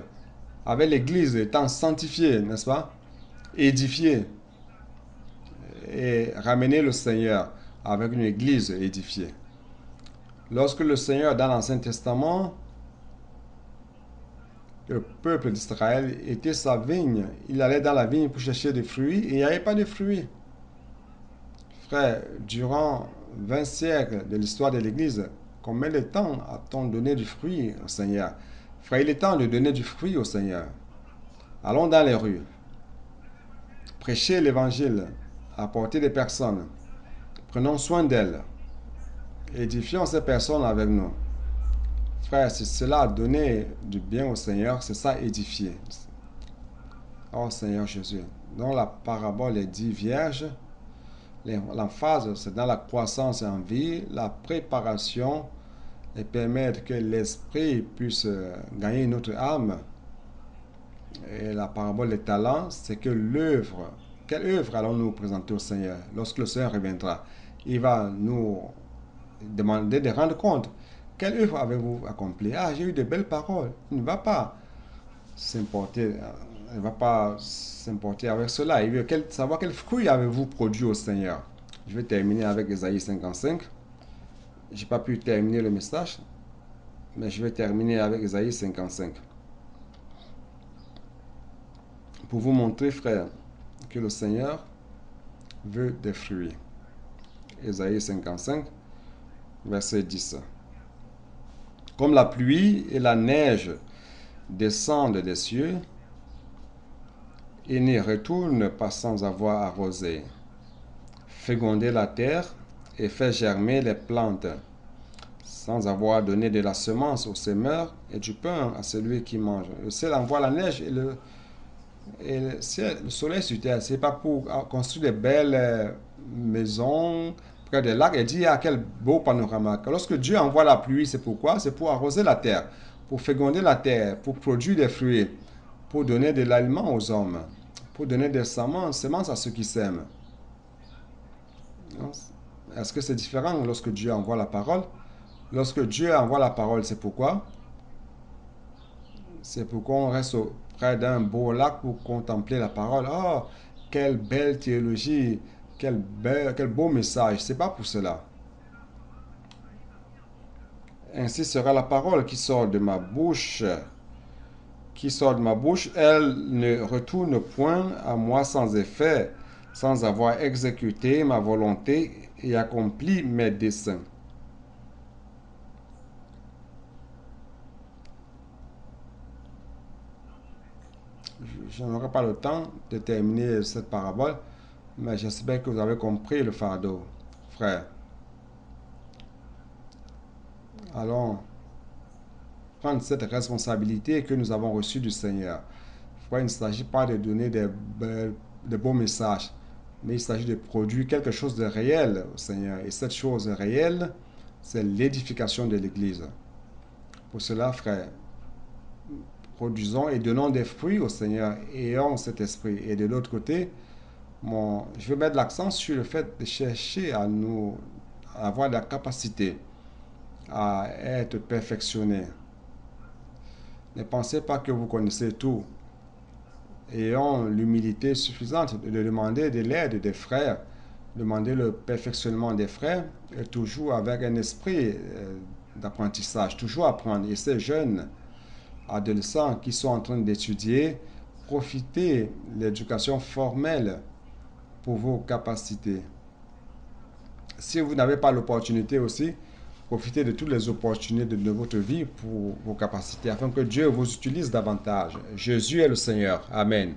avec l'église étant sanctifiée, n'est-ce pas? Édifiée. Et ramener le Seigneur avec une église édifiée. Lorsque le Seigneur, dans l'Ancien Testament, le peuple d'Israël était sa vigne, il allait dans la vigne pour chercher des fruits et il n'y avait pas de fruits. Frère, durant 20 siècles de l'histoire de l'Église, combien de temps a-t-on donné du fruit au Seigneur? Frère, il est temps de donner du fruit au Seigneur. Allons dans les rues, prêcher l'Évangile, apporter des personnes, prenons soin d'elles, édifions ces personnes avec nous. Frère, c'est cela, donner du bien au Seigneur, c'est ça, édifier. Oh Seigneur Jésus, dans la parabole est dit vierge, l'emphase c'est dans la croissance en vie, la préparation et permettre que l'esprit puisse gagner notre âme. Et la parabole des talents, c'est que l'œuvre, quelle œuvre allons-nous présenter au Seigneur lorsque le Seigneur reviendra? Il va nous demander de rendre compte. Quelle œuvre avez-vous accomplie? Ah, j'ai eu de belles paroles. Il ne va pas s'importer. Il ne va pas s'importer avec cela. Il veut savoir quel fruit avez-vous produit au Seigneur. Je vais terminer avec Ésaïe 55. Je n'ai pas pu terminer le message, mais je vais terminer avec Ésaïe 55. Pour vous montrer, frère, que le Seigneur veut des fruits. Ésaïe 55, verset 10. Comme la pluie et la neige descendent des cieux et n'y retournent pas sans avoir arrosé, fécondé la terre et fait germer les plantes, sans avoir donné de la semence au semeur et du pain à celui qui mange. Le ciel envoie la neige et le soleil sur terre. Ce n'est pas pour construire des belles maisons près des lacs et dire, ah, quel beau panorama. Lorsque Dieu envoie la pluie, c'est pourquoi? C'est pour arroser la terre, pour féconder la terre, pour produire des fruits, pour donner de l'aliment aux hommes, pour donner des semences à ceux qui s'aiment. Est-ce que c'est différent lorsque Dieu envoie la parole? Lorsque Dieu envoie la parole, c'est pourquoi? C'est pourquoi on reste près d'un beau lac pour contempler la parole. Oh, quelle belle théologie! Quel beau message. C'est pas pour cela. Ainsi sera la parole qui sort de ma bouche. Qui sort de ma bouche, elle ne retourne point à moi sans effet, sans avoir exécuté ma volonté et accompli mes desseins. je n'aurai pas le temps de terminer cette parabole, mais j'espère que vous avez compris le fardeau, frère. Allons prendre cette responsabilité que nous avons reçue du Seigneur. Frère, il ne s'agit pas de donner de beaux messages, mais il s'agit de produire quelque chose de réel au Seigneur. Et cette chose réelle, c'est l'édification de l'Église. Pour cela, frère, produisons et donnons des fruits au Seigneur, ayons cet esprit. Et de l'autre côté, je veux mettre l'accent sur le fait de chercher à avoir la capacité à être perfectionné. Ne pensez pas que vous connaissez tout. Ayons l'humilité suffisante de demander de l'aide des frères, demander le perfectionnement des frères, et toujours avec un esprit d'apprentissage, toujours apprendre. Et ces jeunes adolescents qui sont en train d'étudier, profitez de l'éducation formelle pour vos capacités. Si vous n'avez pas l'opportunité aussi, profitez de toutes les opportunités de votre vie pour vos capacités, afin que Dieu vous utilise davantage. Jésus est le Seigneur. Amen.